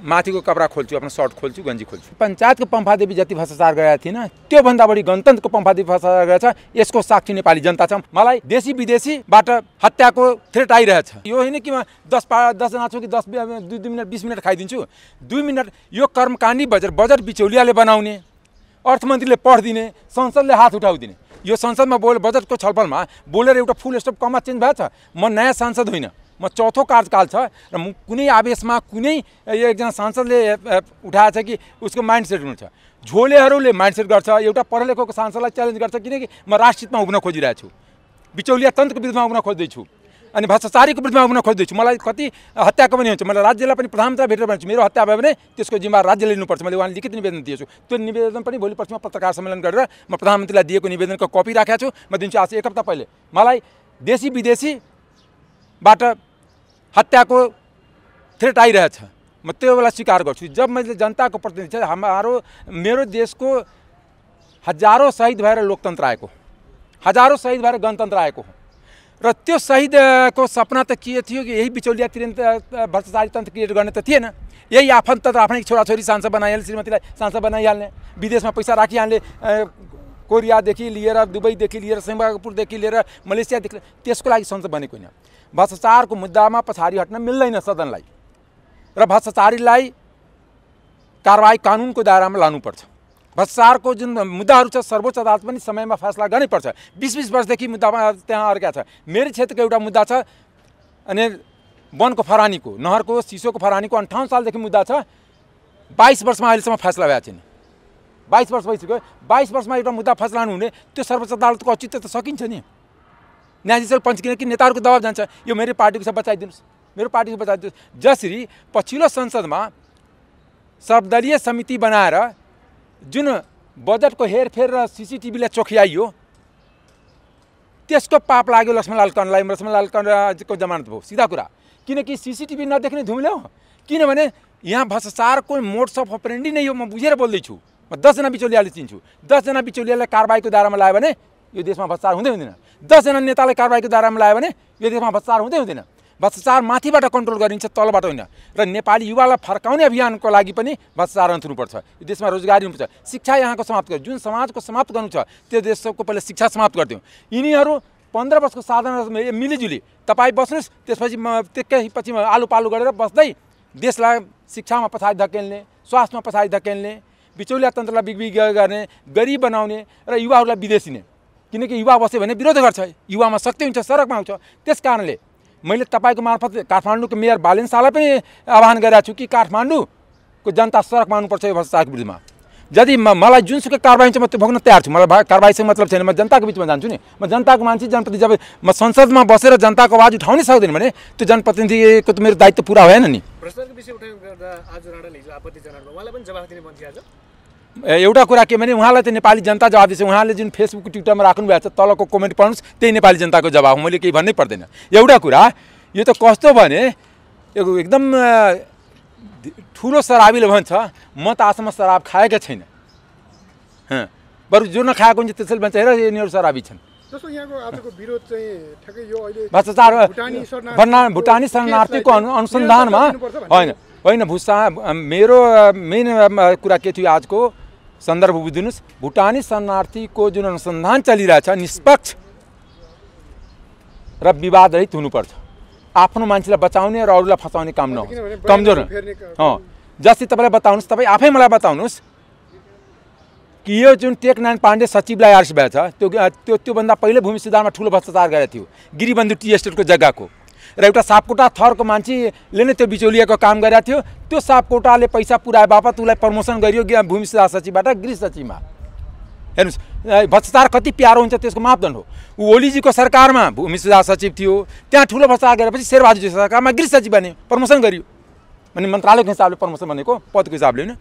Speaker 4: माथिको कपडा खोल्छु, आफ्नो सर्ट खोल्छु, गन्जी खोल्छु। पञ्चायतको पम्फादेवी जति भ्रष्टाचार गरेका थिएन, त्योभन्दा बढी गणतन्त्रको पम्फादेवी भ्रष्टाचार गरेछ। यसको साक्षी नेपाली जनता छ। मलाई देशी विदेशीबाट हत्याको थ्रेट आइरहेछ। यो होइन कि म 10 जना छु कि 2 मिनट 20 मिनट खाइदिन्छु। 2 मिनट यो कर्मकाण्डी बजेट बिचौलियाले बनाउने, अर्थमन्त्रीले पढिदिने, संसदले हात उठाउदिने। यो संसदमा बजेटको छलफलमा बोलेर एउटा फुल स्टप कमा चेन्ज भएछ। म नयाँ सांसद होइन, म चौथो कार्यकाल छ र कुनै आवेशमा कुनै एकजना सांसदले उठाएछ कि उसको माइन्डसेट हुन्छ। झोलेहरूले माइन्डसेट गर्छ, एउटा पढे लेखेको सांसदलाई च्यालेन्ज गर्छ किनकि म राष्ट्रहितमा उभिन खोजिरहेको छु, बिचौलिया तन्त्रको विरुद्धमा उभिन खोज्दैछु अनि भ्रष्टाचारीको विरुद्धमा उभिन खोज्दैछु। मलाई कति हत्याको पनि हुन्छ। मैले राज्यलाई पनि प्रधानमन्त्री भेटेर भन्छु मेरो हत्या भयो भने त्यसको जिम्मा राज्यले लिनुपर्छ। मैले उहाँले लिखित निवेदन दिएछु। त्यो निवेदन पनि भोलि पर्सिमा पत्रकार सम्मेलन गरेर म प्रधानमन्त्रीलाई दिएको निवेदनको कपी राखेको छु। म दिन्छु आज 1 हप्ता पहिले। मलाई देशी विदेशीबाट हत्याको थ्रेट आइरहेछ। म त्यो बेला स्वीकार गर्छु। जब मैले जनताको प्रतिनिधि छ, मेरो देशको हजारौँ शहीद भएर लोकतन्त्र आएको, हजारौँ शहीद भएर गणतन्त्र आएको हो र त्यो शहीदको सपना त के थियो कि यही बिचौलिया भ्रष्टाचारी तन्त्र क्रिएट गर्ने त थिएन। यही आफन्त त आफ्नै छोराछोरी सांसद बनाइहाल्ने, श्रीमतीलाई सांसद बनाइहाल्ने, विदेशमा पैसा राखिहाल्ने, कोरियादेखि लिएर दुबईदेखि लिएर सिङ्गापुरदेखि लिएर मलेसियादेखि, त्यसको लागि संसद बनेको होइन। भ्रष्टाचारको मुद्दामा पछाडि हट्न मिल्दैन सदनलाई र भ्रष्टाचारीलाई कारवाही कानुनको दायरामा लानुपर्छ। भ्रष्टाचारको जुन मुद्दाहरू छ सर्वोच्च अदालत पनि समयमा फैसला गर्नैपर्छ। 20-20 वर्षदेखि मुद्दामा त्यहाँ अड्का छ। मेरो क्षेत्रको एउटा मुद्दा छ अनि वनको फरानीको, नहरको सिसोको फरानीको 58 सालदेखि मुद्दा छ। 22 वर्षमा अहिलेसम्म फैसला भएको छैन। 22 वर्ष भइसक्यो। 22 वर्षमा एउटा मुद्दा फैसला हुने त्यो सर्वोच्च अदालतको औचित्य त सकिन्छ नि। न्यायाधीशहरू पञ्च किनकि नेताहरूको दबाब जान्छ, यो मेरो पार्टीको छ बचाइदिनुहोस्, मेरो पार्टीको बचाइदिनुहोस्। जसरी पछिल्लो संसदमा सर्वदलीय समिति बनाएर जुन बजेटको हेरफेर र CCTVलाई चोखियाइयो, त्यसको पाप लाग्यो लक्ष्मणलाल कणलाई। लक्ष्मणलाल कणको जमानत भयो, सिधा कुरा। किनकि CCTV नदेख्ने धुम्ल्यो। किनभने यहाँ भ्रष्टाचारको मोड्स अफ अपरेन्डी नै हो। म बुझेर बोल्दैछु। म 10 जना बिचौलियाले चिन्छु। 10 जना बिचौलियालाई कारबाहीको दायरामा ल्यायो भने यो देशमा भ्रष्टाचार हुँदै हुँदैन। 10 जना नेतालाई कारबाहीको दायरामा ल्यायो भने यो देशमा भ्रष्टाचार हुँदै हुँदैन। भ्रष्टाचार माथिबाट कन्ट्रोल गरिन्छ, तलबाट होइन। र नेपाली युवालाई फर्काउने अभियानको लागि पनि भ्रष्टाचार अन्थ्नुपर्छ। यो देशमा रोजगारी हुनुपर्छ, शिक्षा यहाँको समाप्त गर्छ। जुन समाजको समाप्त गर्नु छ त्यो देशको पहिला शिक्षा समाप्त गरिदिउँ। यिनीहरू 15 वर्षको साधना मिलिजुली तपाईँ बस्नुहोस्, त्यसपछि त्यसपछि आलु पालु गरेर बस्दै देशलाई शिक्षामा पछाडि धकेल्ने, स्वास्थ्यमा पछाडि धकेल्ने, बिचौलिया तन्त्रलाई बिगबिग गर्ने, गरिब बनाउने र युवाहरूलाई विदेशी नै, किनकि युवा बस्यो भने विरोध गर्छ, युवामा शक्ति हुन्छ, सडकमा आउँछ। त्यस कारणले मैले तपाईँको मार्फत काठमाडौँको मेयर बालेन शाहलाई पनि आह्वान गरेको छु कि काठमाडौँको जनता सडकमा आउनुपर्छ यो भ्रष्टाचारको विरुद्धमा। यदि मलाई जुनसुकै कारबाही छ म त्यो भोग्न तयार छु, मलाई कारबाहीसँग मतलब छैन, म जनताको बिचमा जान्छु नि। म जनताको मान्छे, जनप्रतिनिधि। जब म संसदमा बसेर जनताको आवाज उठाउनै सक्दैन भने त्यो जनप्रतिनिधिको त मेरो दायित्व पुरा भएन नि।
Speaker 5: भ्रष्टाचारको विषय उठाउनु गर्दा आज राणाले हिजो आपत्ति जनाउनु उहाँलाई पनि जवाफ दिने मन थियो आज।
Speaker 4: एउटा कुरा के भने उहाँलाई त नेपाली जनता जवाब दिन्छ। उहाँले जुन फेसबुक ट्विटरमा राख्नु भएको छ तलको कमेन्ट पढ्नुहोस्, त्यही नेपाली जनताको जवाब हो, मैले केही भन्नै पर्दैन। एउटा कुरा यो त कस्तो भने एकदम ठुलो शराबीले भन्छ म त आजसम्म शराब खाएकै छैन, बरु जो नखाएको हुन्छ त्यसैले भन्छ हेर यिनीहरू शराबी छन्।
Speaker 5: जस्तो यहाँको आजको विरोध चाहिँ ठ्याक्कै यो अहिले
Speaker 4: भ्रष्टाचार भुटानी शरणार्थीको अनुसन्धानमा होइन मेरो मेन कुरा के थियो आजको सन्दर्भ बुझिदिनुहोस्। भुटानी शरणार्थीको जुन अनुसन्धान चलिरहेछ निष्पक्ष र विवादरहित हुनुपर्छ। आफ्नो मान्छेलाई बचाउने र अरूलाई फसाउने काम नहोस्, कमजोर। जस्तै तपाईँलाई बताउनुहोस्, तपाईँ आफै मलाई बताउनुहोस् कि यो जुन टेकनारायण पाण्डे सचिवलाई आरसी भएको छ त्योभन्दा पहिले भूमि सुधारमा ठुलो भ्रष्टाचार गरेको थियो गिरिबन्धु टी एस्टेटको जग्गाको, र एउटा सापकोटा थरको मान्छेले नै त्यो बिचौलियाको काम गरेको थियो। त्यो सापकोटाले पैसा पुऱ्याए बापत उसलाई प्रमोसन गरियो भूमि सुधार सचिवबाट गृह सचिवमा। हेर्नुहोस् भ्रष्टाचार कति प्यारो हुन्छ त्यसको मापदण्ड हो। ऊ ओलीजीको सरकारमा भूमि सुधार सचिव थियो, त्यहाँ ठुलो भ्रष्टाचार गरेपछि शेरबहादुरजीको सरकारमा गृह सचिव बन्यो, प्रमोसन गरियो। अनि मन्त्रालयको हिसाबले प्रमोसन भनेको पदको हिसाबले होइन।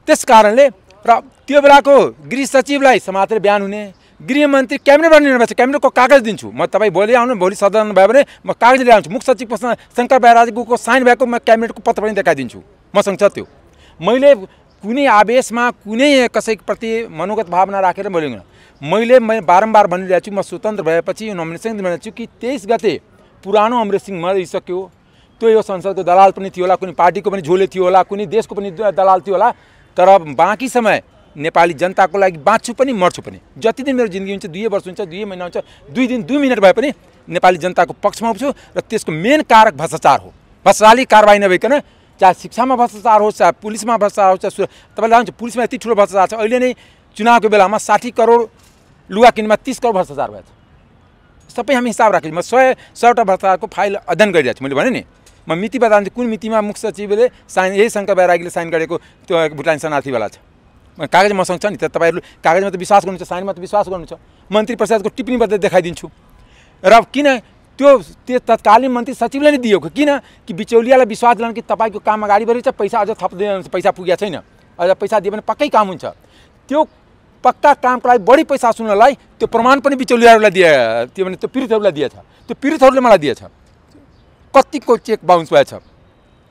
Speaker 4: त्यस कारणले र त्यो बेलाको गृह सचिवलाई समातेर बिहान हुने, गृहमन्त्री क्याबिनेटबाट निर्णय भएको छ, क्याबिनेटको कागज दिन्छु म, तपाईँ भोलि आउनु, भोलि सदन भयो भने म कागज लिएर आउँछु, मुख्य सचिव शङ्कर बराइलीको साइन भएको म क्याबिनेटको पत्र पनि देखाइदिन्छु, मसँग छ त्यो। मैले कुनै आवेशमा कुनै कसैप्रति मनोगत भावना राखेर बोलेको मैले बारम्बार भनिरहेको छु, म स्वतन्त्र भएपछि यो नोमिनेसन भनेको छु कि 23 गते पुरानो अमरेश सिंह मरिसक्यो, त्यो यो संसदको दलाल पनि थियो होला, कुनै पार्टीको पनि झोले थियो होला, कुनै देशको पनि दलाल थियो होला, तर बाँकी समय नेपाली जनताको लागि बाँच्छु पनि मर्छु पनि। जति दिन मेरो जिन्दगी हुन्छ, 2 वर्ष हुन्छ, 2 महिना हुन्छ, 2 दिन 2 मिनट भए पनि नेपाली जनताको पक्षमा उभिन्छु। र त्यसको मेन कारक भ्रष्टाचार हो। भ्रष्टाचारले कारबाही नभइकन चाहे शिक्षामा भ्रष्टाचार होस्, चाहे पुलिसमा भ्रष्टाचार होस्, चाहे तपाईँले लान्छ पुलिसमा यति ठुलो भ्रष्टाचार छ। अहिले नै चुनावको बेलामा 60 करोड लुगा किन्नमा 30 करोड भ्रष्टाचार भएको छ। सबै हामी हिसाब राखेको, म 100वटा भ्रष्टाचारको फाइल अध्ययन गरिरहेको छु। मैले भने नि म मिति बताउँछु कुन मितिमा मुख्य सचिवले साइन, यही शङ्कर बराइलीले साइन गरेको त्यो भुटानी शरणार्थीवाला छ। कागज मसँग छ नि, त तपाईँहरू कागजमा त विश्वास गर्नुहुन्छ, साइनमा त विश्वास गर्नु छ। मन्त्री परिषदको टिप्पणी बदले देखाइदिन्छु। र किन त्यो तत्कालीन मन्त्री सचिवले नै दिएको, किन कि बिचौलियालाई विश्वास दिलाउनु कि तपाईँको काम अगाडि बढेको छ, पैसा अझ थप दिनुहुन्छ, पैसा पुगेको छैन, अझ पैसा दियो भने पक्कै काम हुन्छ। त्यो पक्का कामको लागि बढी पैसा सुन्नलाई त्यो प्रमाण पनि बिचौलियाहरूलाई दिए, त्यो भने त्यो पीडितहरूलाई दिएछ, त्यो पीडितहरूले मलाई दिएछ। कतिको चेक बाउन्स भएछ।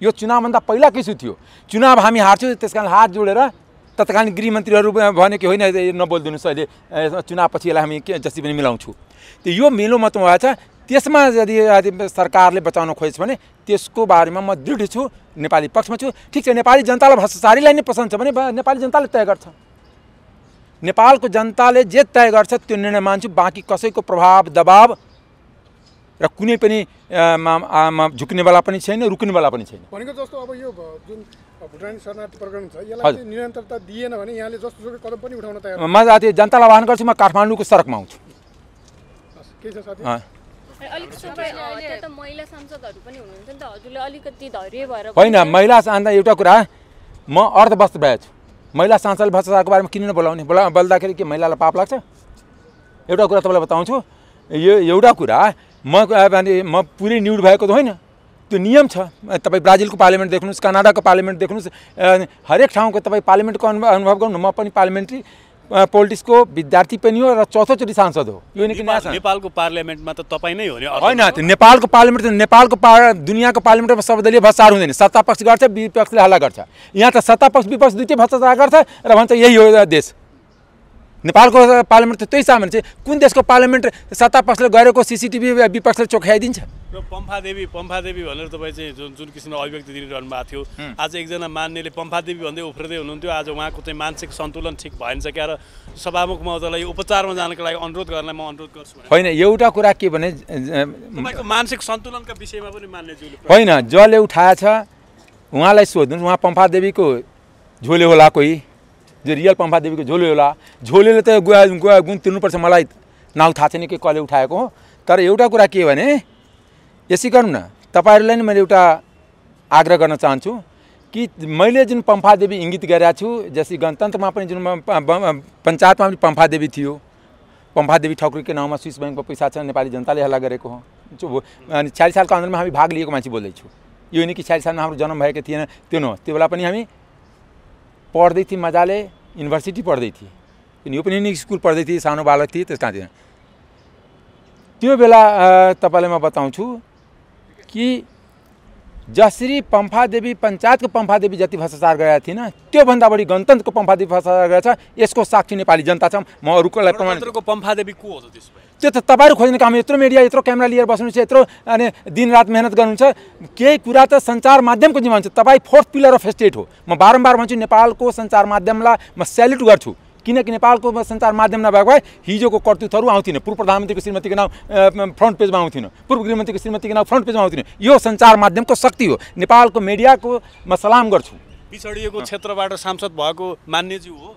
Speaker 4: यो चुनावभन्दा पहिलाकै इस्यु थियो। चुनाव हामी हार्छौँ, त्यस कारण हात जोडेर तत्कालीन गृहमन्त्रीहरू भने कि होइन नबोलिदिनुहोस्, अहिले चुनावपछि यसलाई हामी जति पनि मिलाउँछौँ। त्यो यो मेलो मतमा भएछ। त्यसमा यदि सरकारले बचाउन खोजेछ भने त्यसको बारेमा म दृढ छु, नेपाली पक्षमा छु। ठिक छ, नेपाली जनतालाई भ्रष्टाचारीलाई नै पसन्द छ भने नेपाली जनताले तय गर्छ। नेपालको जनताले जे तय गर्छ त्यो निर्णय मान्छु। बाँकी कसैको प्रभाव दबाव र कुनै पनि झुक्नेवाला पनि छैन, रुक्नेवाला पनि छैन।
Speaker 5: भनेको जस्तो अब यो जुन भुटानी शरणार्थी प्रकरण छ यसलाई निरन्तरता दिएन भने यहाँले जस्तोसुकै कदम पनि उठाउन तयार।
Speaker 4: म जनतालाई आह्वान गर्छु, म काठमाडौँको सडकमा आउँछु।
Speaker 5: के छ साथी?
Speaker 6: त महिला सांसदहरू पनि हुनुहुन्छ नि त, हजुरले अलिकति धैर्य भएर
Speaker 4: होइन। महिला अन्त एउटा कुरा म अर्धवस्त्र भएको छु, महिला सांसदले भ्रष्टाचारको बारेमा किन नबोलाउने? बोल्दाखेरि के महिलालाई पाप लाग्छ? एउटा कुरा तपाईँलाई बताउँछु, यो एउटा कुरा म पुरै न्युड भएको त होइन, त्यो नियम छ। तपाईँ ब्राजिलको पार्लियामेन्ट देख्नुहोस्, कनाडाको पार्लियामेन्ट देख्नुहोस्, हरेक ठाउँको तपाईँ पार्लियामेन्टको अनुभव गर्नु। म पनि पार्लियामेन्ट्री पोलिटिक्सको विद्यार्थी पनि हो र चौथोचोटि सांसद हो। यो
Speaker 7: नेपालको पार्लियामेन्टमा त तपाईँ नै हो नि?
Speaker 4: होइन, नेपालको पार्लियामेन्ट दुनियाँको पार्लियामेन्टमा सर्वदलीय भ्रष्टाचार हुँदैन। सत्तापक्ष गर्छ, विपक्षले हल्ला गर्छ। यहाँ त सत्तापक्ष विपक्ष दुइटै भ्रष्टाचार गर्छ र भन्छ यही हो देश। नेपालको पार्लियामेन्ट त त्यही सामान चाहिँ कुन देशको पार्लियामेन्ट सत्तापक्षले गरेको सिसिटिभी विपक्षले चोखाइदिन्छ?
Speaker 7: र पम्फादेवी भनेर तपाईँ चाहिँ जुन किसिमको अभिव्यक्ति दिइरहनु भएको थियो, आज एकजना मान्नेले पम्फादेवी भन्दै उफ्रिँदै हुनुहुन्थ्यो। आज उहाँको चाहिँ मानसिक सन्तुलन ठिक भएन क्या, र सभामुख महोदयलाई उपचारमा जानको लागि अनुरोध गर्नलाई म अनुरोध गर्छु।
Speaker 4: होइन, एउटा कुरा के भने
Speaker 7: तपाईँको मानसिक सन्तुलनका विषयमा पनि मान्नेज्यूले
Speaker 4: होइन, जसले उठाएछ उहाँलाई सोध्नुहोस्, उहाँ पम्फादेवीको झोले होला कोही, जो रियल पम्फादेवीको झोले होला। झोलेले त गुण तिर्नुपर्छ, मलाई नाउँ थाहा छैन कि कसले उठाएको हो। तर एउटा कुरा के भने यसै गरौँ न, तपाईँहरूलाई नि मैले एउटा आग्रह गर्न चाहन्छु कि मैले जुन पम्फादेवी इङ्गित गरेको छु, जस्तै गणतन्त्रमा पनि जुन पञ्चायतमा पनि पम्फादेवी थियो, पम्फादेवी ठकुरीको नाउँमा स्विस ब्याङ्कमा पैसा छ, नेपाली जनताले हल्ला गरेको हो। अनि 46 सालको आन्दोलनमा हामी भाग लिएको मान्छे बोल्दैछु। यो नि कि 46 सालमा हाम्रो जन्म भएको थिएन, त्यो न, त्यो बेला पनि हामी पढ्दै थियौँ मजाले, युनिभर्सिटी पढ्दै थिएँ, यो पनि स्कुल पढ्दै थिएँ, सानो बालक थिएँ, त्यस कारण त्यो बेला तपाईँलाई म बताउँछु कि जसरी पम्फादेवी पञ्चायतको पम्फादेवी जति भ्रष्टाचार गरेका थिएन, त्योभन्दा बढी गणतन्त्रको पम्फादेवी भ्रष्टाचार गरेछ। यसको साक्षी नेपाली जनता छ। म अरूकोलाई प्रमाण
Speaker 7: पम्फादेवी को हो त त्यसो भए?
Speaker 4: त्यो त तपाईँहरू खोज्ने काम। यत्रो मिडिया, यत्रो क्यामेरा लिएर बस्नुहुन्छ, यत्रो अनि दिनरात मेहनत गर्नुहुन्छ, केही कुरा त सञ्चार माध्यमको जिम्मा हुन्छ। तपाईँ फोर्थ पिलर अफ स्टेट हो। म बारम्बार भन्छु नेपालको सञ्चार माध्यमलाई म स्याल्युट गर्छु, किनकि नेपालको सञ्चार माध्यम नभएको भए हिजोको कर्तुतहरू आउँथिन। पूर्व प्रधानमन्त्रीको श्रीमतीको नाम फ्रन्ट पेजमा आउँथिन, पूर्व गृहमन्त्रीको श्रीमतीको नाम फ्रन्ट पेजमा आउँथिन। यो सञ्चार माध्यमको शक्ति हो। नेपालको मिडियाको म सलाम गर्छु।
Speaker 7: पिछडिएको क्षेत्रबाट सांसद भएको मान्यज्यू हो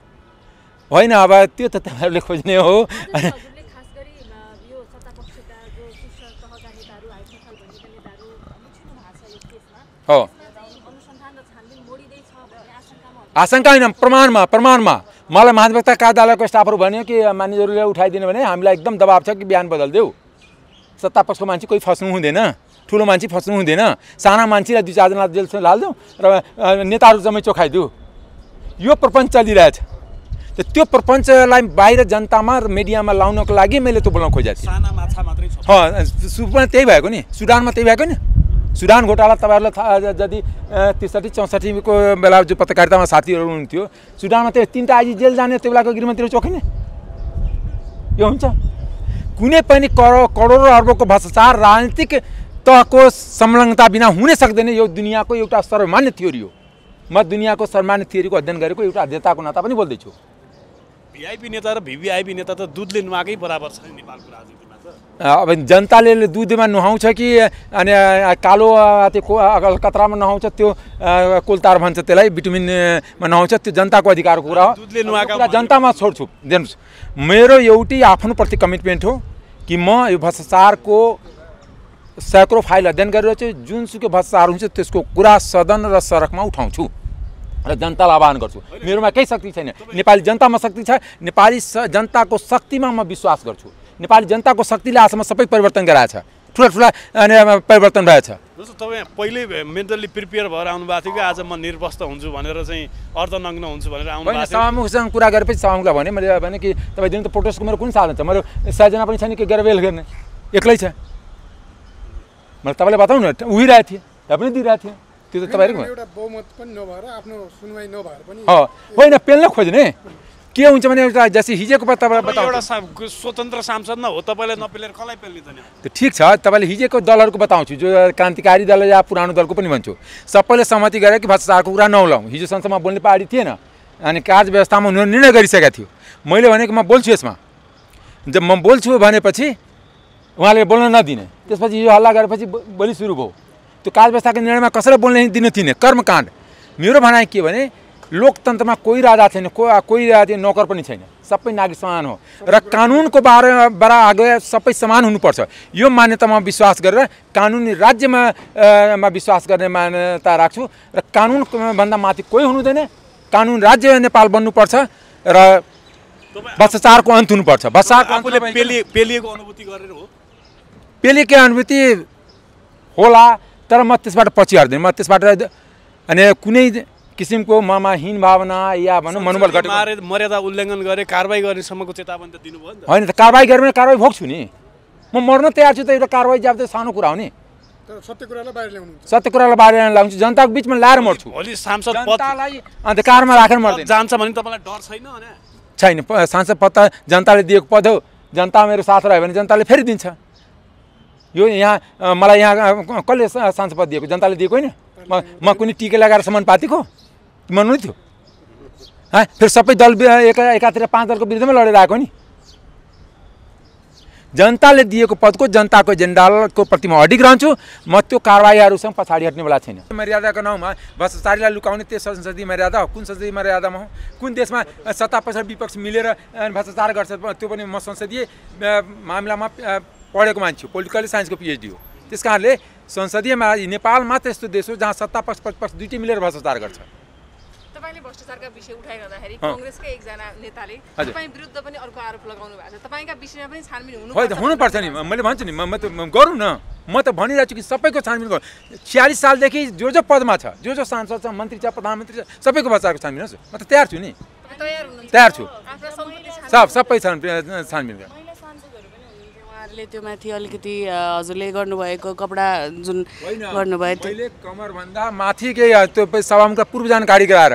Speaker 4: होइन? अब त्यो त तपाईँहरूले खोज्ने हो। हो आशंका होइन, प्रमाणमा मलाई महाधिवक्ता कार्यालयको स्टाफहरू भन्यो कि मानिसहरूले उठाइदिनु भने हामीलाई एकदम दबाब छ कि बिहान बदलिदेऊ। सत्ता पक्षको मान्छे कोही फस्नु हुँदैन, ठुलो मान्छे फस्नु हुँदैन, साना मान्छेलाई 2-4 जना जेलसम्म हालिदेऊ र नेताहरू जम्मै चोखाइदेऊ। यो प्रपञ्च चलिरहेछ। त्यो प्रपञ्चलाई बाहिर जनतामा र मिडियामा लाउनको लागि मैले त्यो बोलाउन खोजेको थिएँ।
Speaker 7: साना माछा मात्रै छ।
Speaker 4: सुमा त्यही भएको नि, सुडानमा त्यही भएको नि। सुडान घोटाला तपाईँहरूलाई थाहा, यदि 63-64 को बेला जो पत्रकारितामा साथीहरू हुनुहुन्थ्यो, सुडानमा त्यो 3टा आइजी जेल जाने, त्यो बेलाको गृहमन्त्रीहरू चोखिने। यो हुन्छ? कुनै पनि करोडौँ अर्बको भ्रष्टाचार राजनीतिक तहको संलग्नता बिना हुनै सक्दैन। यो दुनियाँको एउटा सर्वमान्य थ्योरी हो। म दुनियाँको सर्वमान्य थ्योरीको अध्ययन गरेको एउटा अध्येताको नाता पनि बोल्दैछु।
Speaker 7: भिआइपी नेता र भिभिआइपी नेता त दुधले नुहाएकै बराबर छ नि नेपालको राजनीतिमा त।
Speaker 4: अब जनताले दुधमा नुहाउँछ कि अनि कालो त्यो कतरामा नुहाउँछ, त्यो कोलतार भन्छ त्यसलाई, भिटामिनमा नुहाउँछ, त्यो जनताको अधिकारको कुरा हो।
Speaker 7: दुधले नुहाएका
Speaker 4: जनतामा छोड्छु। दिनुहोस्, मेरो एउटै आफ्नो प्रति कमिटमेन्ट हो कि म यो भ्रष्टाचारको सैकड़ों फाइल अध्ययन गरिरहेको छु। जुनसुकै भ्रष्टाचार हुन्छ त्यसको कुरा सदन र सडकमा उठाउँछु र जनतालाई आह्वान गर्छु। मेरोमा केही शक्ति छैन, नेपाली जनतामा शक्ति छ। नेपाली जनताको शक्तिमा म विश्वास गर्छु। नेपाली जनताको शक्तिले आजसम्म सबै परिवर्तन गराएछ, ठुला परिवर्तन भएछ।
Speaker 7: जस्तो तपाईँ पहिले मेन्टल्ली प्रिपेयर भएर आउनुभएको थियो कि आज म निर्वस्त्र हुन्छु भनेर चाहिँ अर्धनग्न हुन्छु भनेर आउनुभएको थियो?
Speaker 4: सभामुखसँग कुरा गरेपछि सभामुखलाई भने मैले भने कि तपाईँ दिनु त प्रोटेस्टको मेरो कुन साधन छ? मेरो 100 जना पनि छैन कि गरेर गर्ने, एक्लै छ। मैले तपाईँलाई बताउँ न, उहिरहेको थिएँ, यहाँ पनि दिइरहेको थिएँ। त्यो त तपाईँहरूको
Speaker 5: एउटा बहुमत पनि नभएर आफ्नो सुनवाई नभएर पनि
Speaker 4: होइन, पेल्न खोज्ने के हुन्छ भने एउटा जस्तै हिजोको तपाईँलाई बताउँ,
Speaker 7: एउटा स्वतन्त्र सांसद न हो, तपाईँले नपेलेर कसलाई पेल्ने त नि?
Speaker 4: त्यो ठिक छ। तपाईँले हिजोको दलहरूको बताउँछु, जो क्रान्तिकारी दल या पुरानो दलको पनि भन्छु। सबैले सहमति गरे कि भ्रष्टाचारको कुरा नउलाउँ। हिजो संसदमा बोल्ने पार्टी थिएन अनि कार्य व्यवस्थामा उनीहरू निर्णय गरिसकेका थियो। मैले भनेको म बोल्छु यसमा, जब म बोल्छु भनेपछि उहाँले बोल्न नदिने, त्यसपछि यो हल्ला गरेपछि बोली सुरु भयो। त्यो कार्य व्यवस्थाको निर्णयमा कसैलाई बोल्न दिनु थिएन। कर्मकाण्ड। मेरो भनाइ के भने लोकतन्त्रमा कोही राजा छैन, कोही नोकर पनि छैन, सबै नागरिक समान हो र कानुनको बारा आगे सबै समान हुनुपर्छ। यो मान्यतामा विश्वास गरेर कानुनी राज्यमा विश्वास गर्ने मान्यता राख्छु र कानुनभन्दा माथि कोही हुनुहुँदैन। कानुन राज्य नेपाल बन्नुपर्छ र भ्रष्टाचारको अन्त हुनुपर्छ।
Speaker 7: आफूले पेलिएको अनुभूति गरेर हो?
Speaker 4: पेलिएको अनुभूति होला, तर म त्यसबाट पछि हट्दिनँ। म त्यसबाट अनि कुनै किसिमको ममा हीन भावना या भनौँ मनोबल घटेको,
Speaker 7: मर्यादा उल्लङ्घन गरे कारबाही गर्नेसम्मको चेतावनी त दिनुभयो नि त?
Speaker 4: होइन, त कारबाही गरेर कारबाही भोग्छु नि। म मर्न तयार छु, त एउटा कारबाही जब त सानो कुरा हो नि।
Speaker 5: सत्य कुरालाई बाहिर ल्याउनुहुन्छ?
Speaker 4: सत्य कुरालाई बाहिर ल्याउँछु, जनताको बिचमा ल्याएर मर्छु।
Speaker 7: भोलि सांसद पद
Speaker 4: अन्धकारमा राखेर मर्दैन।
Speaker 7: जान्छ भने तपाईँलाई डर छैन?
Speaker 4: छैन। सांसद पद त जनताले दिएको पद हो। जनता मेरो साथ रह्यो भने जनताले फेरि दिन्छ। यो यहाँ मलाई यहाँ कसले सांसद पद दिएको? जनताले दिएको होइन। म कुनै टिका लगाएर समानुपातिको मान्नु थियो? फेरि सबै दल एकातिर 5 दलको विरुद्धमा लडेर आएको नि। जनताले दिएको पदको जनताको एजेन्डाको प्रति म अडिग रहन्छु। म त्यो कारबाहीहरूसँग पछाडि हट्नेवाला छैन। मर्यादाको नाउँमा भ्रष्टाचारीलाई लुकाउने त्यो संसदीय मर्यादा हो। कुन संसदीय मर्यादामा हो? कुन देशमा सत्ता पक्ष विपक्ष मिलेर भ्रष्टाचार गर्छ? त्यो पनि म संसदीय मामिलामा पढेको मान्छे, पोलिटिकल साइन्सको पिएचडी हो। त्यस कारणले संसदीय नेपाल मात्र यस्तो देश हो जहाँ सत्ता पक्ष प्रतिपक्ष दुईटै मिलेर भ्रष्टाचार गर्छ।
Speaker 8: तपाईले भ्रष्टाचारका विषय उठाइरहँदाखेरि कांग्रेसकै एकजना नेताले तपाईँ विरुद्ध पनि अर्को आरोप लगाउनु भएको छ। तपाईका विषयमा पनि छानबिन
Speaker 4: हुनुपर्छ नि। मैले भन्छु नि, म त गरौँ न। म त भनिरहेको छु कि सबैको छानबिन गरौँ। 46 सालदेखि जो पदमा छ, जो सांसद छ, मन्त्री छ, प्रधानमन्त्री छ, सबैको भ्रष्टाचारको छानबिन होस्। म त तयार छु नि, तयार छु। सबै छानबिन गर्नु।
Speaker 8: त्यो माथि अलिकति हजुरले गर्नुभएको कपडा जुन गर्नुभयो
Speaker 4: मैले कमरभन्दा माथि के त्यो सभामुखलाई पूर्व जानकारी गराएर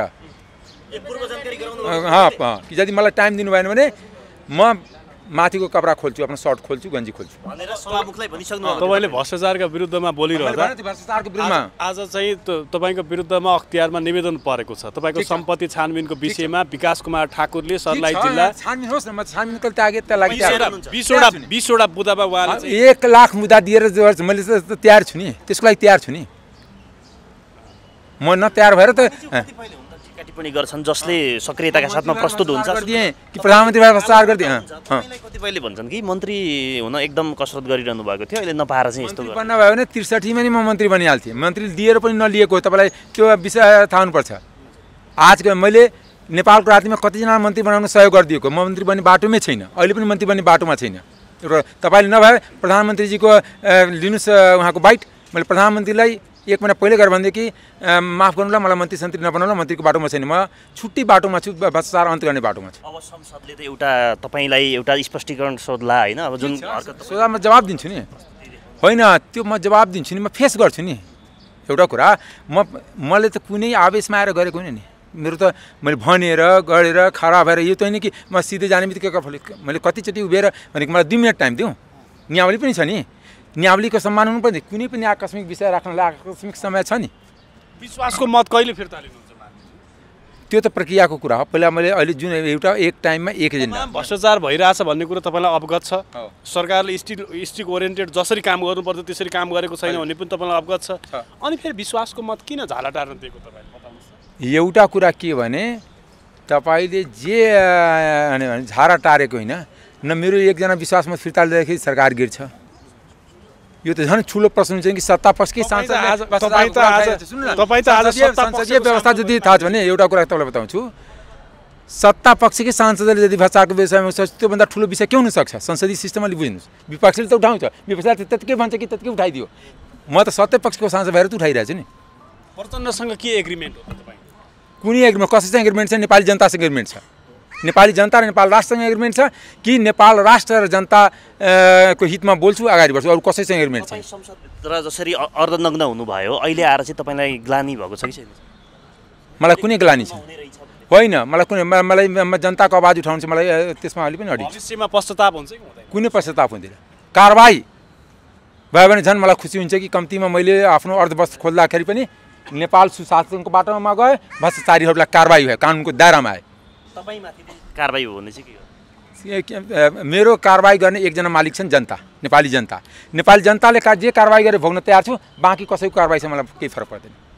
Speaker 4: कि यदि मलाई टाइम दिनु भएन भने म माथिको कपडा खोल्छु, आफ्नो सर्ट खोल्छु, गन्जी खोल्छु
Speaker 7: भनेर सभामुखलाई भनिसक्नु। तपाईले भ्रष्टाचारका विरुद्धमा बोलिरहँदा
Speaker 4: भ्रष्टाचारको विरुद्धमा
Speaker 7: आज चाहिँ तपाईको विरुद्धमा अख्तियारमा निवेदन परेको छ। तपाईको सम्पत्ति छानबिनको विषयमा विकास कुमार ठाकुरले सर्लाही जिल्ला
Speaker 4: छानबिन होस् न। म छानबिनको लागि
Speaker 7: 20 वटा बुदामा उहाँले
Speaker 4: 1 लाख मुद्दा दिएर मैले तयार छु नि, त्यसको लागि तयार छु नि। म न तयार भएर त
Speaker 9: टिप्पणी गर्छन् जसले सक्रियताका साथमा प्रस्तुत हुन्छ
Speaker 4: कि प्रधानमन्त्री भ्रष्टाचार गरिदिए।
Speaker 9: कतिपयले भन्छन् कि मन्त्री हुन एकदम कसरत गरिरहनु भएको थियो, अहिले नपाएर चाहिँ यस्तो
Speaker 4: बन्न भयो भने 63 मा नि म मन्त्री बनिहाल्थेँ। मन्त्री दिएर पनि नलिएको, तपाईँलाई त्यो विषय थाहा हुनुपर्छ। आजको मैले नेपालको राजनीतिमा कतिजना मन्त्री बनाउन सहयोग गरिदिएको, म मन्त्री बन्ने बाटोमै छैन, अहिले पनि मन्त्री बन्ने बाटोमा छैन। र तपाईँले नभए प्रधानमन्त्रीजीको लिनुहोस् उहाँको बाइट। मैले प्रधानमन्त्रीलाई 1 महिना पहिले गएर भन्दै कि माफ गर्नुला, मलाई मन्त्री सन्त्री नबनाउला, मन्त्रीको बाटोमा छैन, म छुट्टी बाटोमा छु, भ्रष्टाचार अन्त्य गर्ने बाटोमा छु।
Speaker 9: अब संसदले त एउटा तपाईलाई एउटा स्पष्टीकरण सोध्ला हैन? अब जुन
Speaker 4: सोधा म जवाब दिन्छु नि। होइन त्यो म जवाब दिन्छु नि, म फेस गर्छु नि। एउटा कुरा मैले त कुनै आवेशमा आएर गरेको होइन नि। मेरो त मैले भनेर गरेर खराब भएर यो त होइन कि म सिधै जाने बित्तिकै मैले कतिचोटि उभिएर भनेको मलाई 2 मिनट टाइम दिउँ। नियावली पनि छ नि, नियावलीको सम्मान हुनु पर्ने। कुनै पनि आकस्मिक विषय राख्नलाई आकस्मिक समय छ नि।
Speaker 7: विश्वासको मत कहिले फिर्ता लिनुहुन्छ?
Speaker 4: त्यो त प्रक्रियाको कुरा हो। पहिला मैले अहिले जुन एउटा एक टाइममा एक एजेन्डा
Speaker 7: भ्रष्टाचार भइरहेछ भन्ने कुरा तपाईँलाई अवगत छ। सरकारले स्टिक ओरिएन्टेड जसरी काम गर्नुपर्छ त्यसरी काम गरेको छैन भन्ने पनि तपाईँलाई अवगत छ। अनि फेरि विश्वासको मत किन झाला टार्न दिएको तपाईँले बताउनुहोस्?
Speaker 4: एउटा कुरा के भने तपाईँले जे झारा टारेको होइन न, मेरो एकजना विश्वास मत फिर्ता लिँदाखेरि सरकार गिर्छ। यो त झन् ठुलो प्रश्न हुन्छ कि सत्ता पक्षकै सांसद संसदीय व्यवस्था जति थाहा छ भने एउटा कुरा तपाईँलाई बताउँछु, सत्ता पक्षकै सांसदले यदि भ्रष्टाचारको विषयमा त्योभन्दा ठुलो विषय के हुनसक्छ? संसदीय सिस्टम अलिक बुझ्नुहोस्। विपक्षले त उठाउँछ, विपक्षले त्यतिकै भन्छ कि त्यतिकै उठाइदियो। म त सत्य पक्षको सांसद भएर त उठाइरहेको छु नि।
Speaker 7: प्रचण्डसँग के एग्रिमेन्ट हो तपाईँ?
Speaker 4: कुनै एग्रिमेन्ट कसैसँग एग्रिमेन्ट छ? नेपाली जनतासँग एग्रिमेन्ट छ। नेपाली जनता र नेपाल राष्ट्रसँग एग्रिमेन्ट छ कि नेपाल राष्ट्र र जनताको हितमा बोल्छु, अगाडि बढ्छु, अरू कसैसँग एग्रिमेन्ट छ?
Speaker 9: संसदभित्र जसरी अर्धनग्न हुनुभयो, अहिले आएर चाहिँ तपाईँलाई ग्लानी भएको छ कि छैन?
Speaker 4: मलाई कुनै ग्लानी छ होइन। मलाई जनताको आवाज उठाउनु छ। मलाई त्यसमा अलि पनि अडिग छ।
Speaker 7: भविष्यमा पश्चाताप हुन्छ कि हुँदैन?
Speaker 4: कुनै पश्चाताप हुँदैन। कारबाही भयो भने झन् मलाई खुसी हुन्छ कि कम्तीमा मैले आफ्नो अर्धवस्त्र खोल्दाखेरि पनि नेपाल सुशासनको बाटोमा गए, भ्रष्टाचारीहरूलाई कारबाही भयो, कानुनको दायरामा आए।
Speaker 9: तपाईँमाथि कारबाही हो भने चाहिँ के हो?
Speaker 4: मेरो कारबाही गर्ने एकजना मालिक छन्, जनता, नेपाली जनता। नेपाली जनताले जे कारबाही गरेर भोग्न तयार छु, बाँकी कसैको कारबाहीसँग मलाई केही फरक पर्दैन।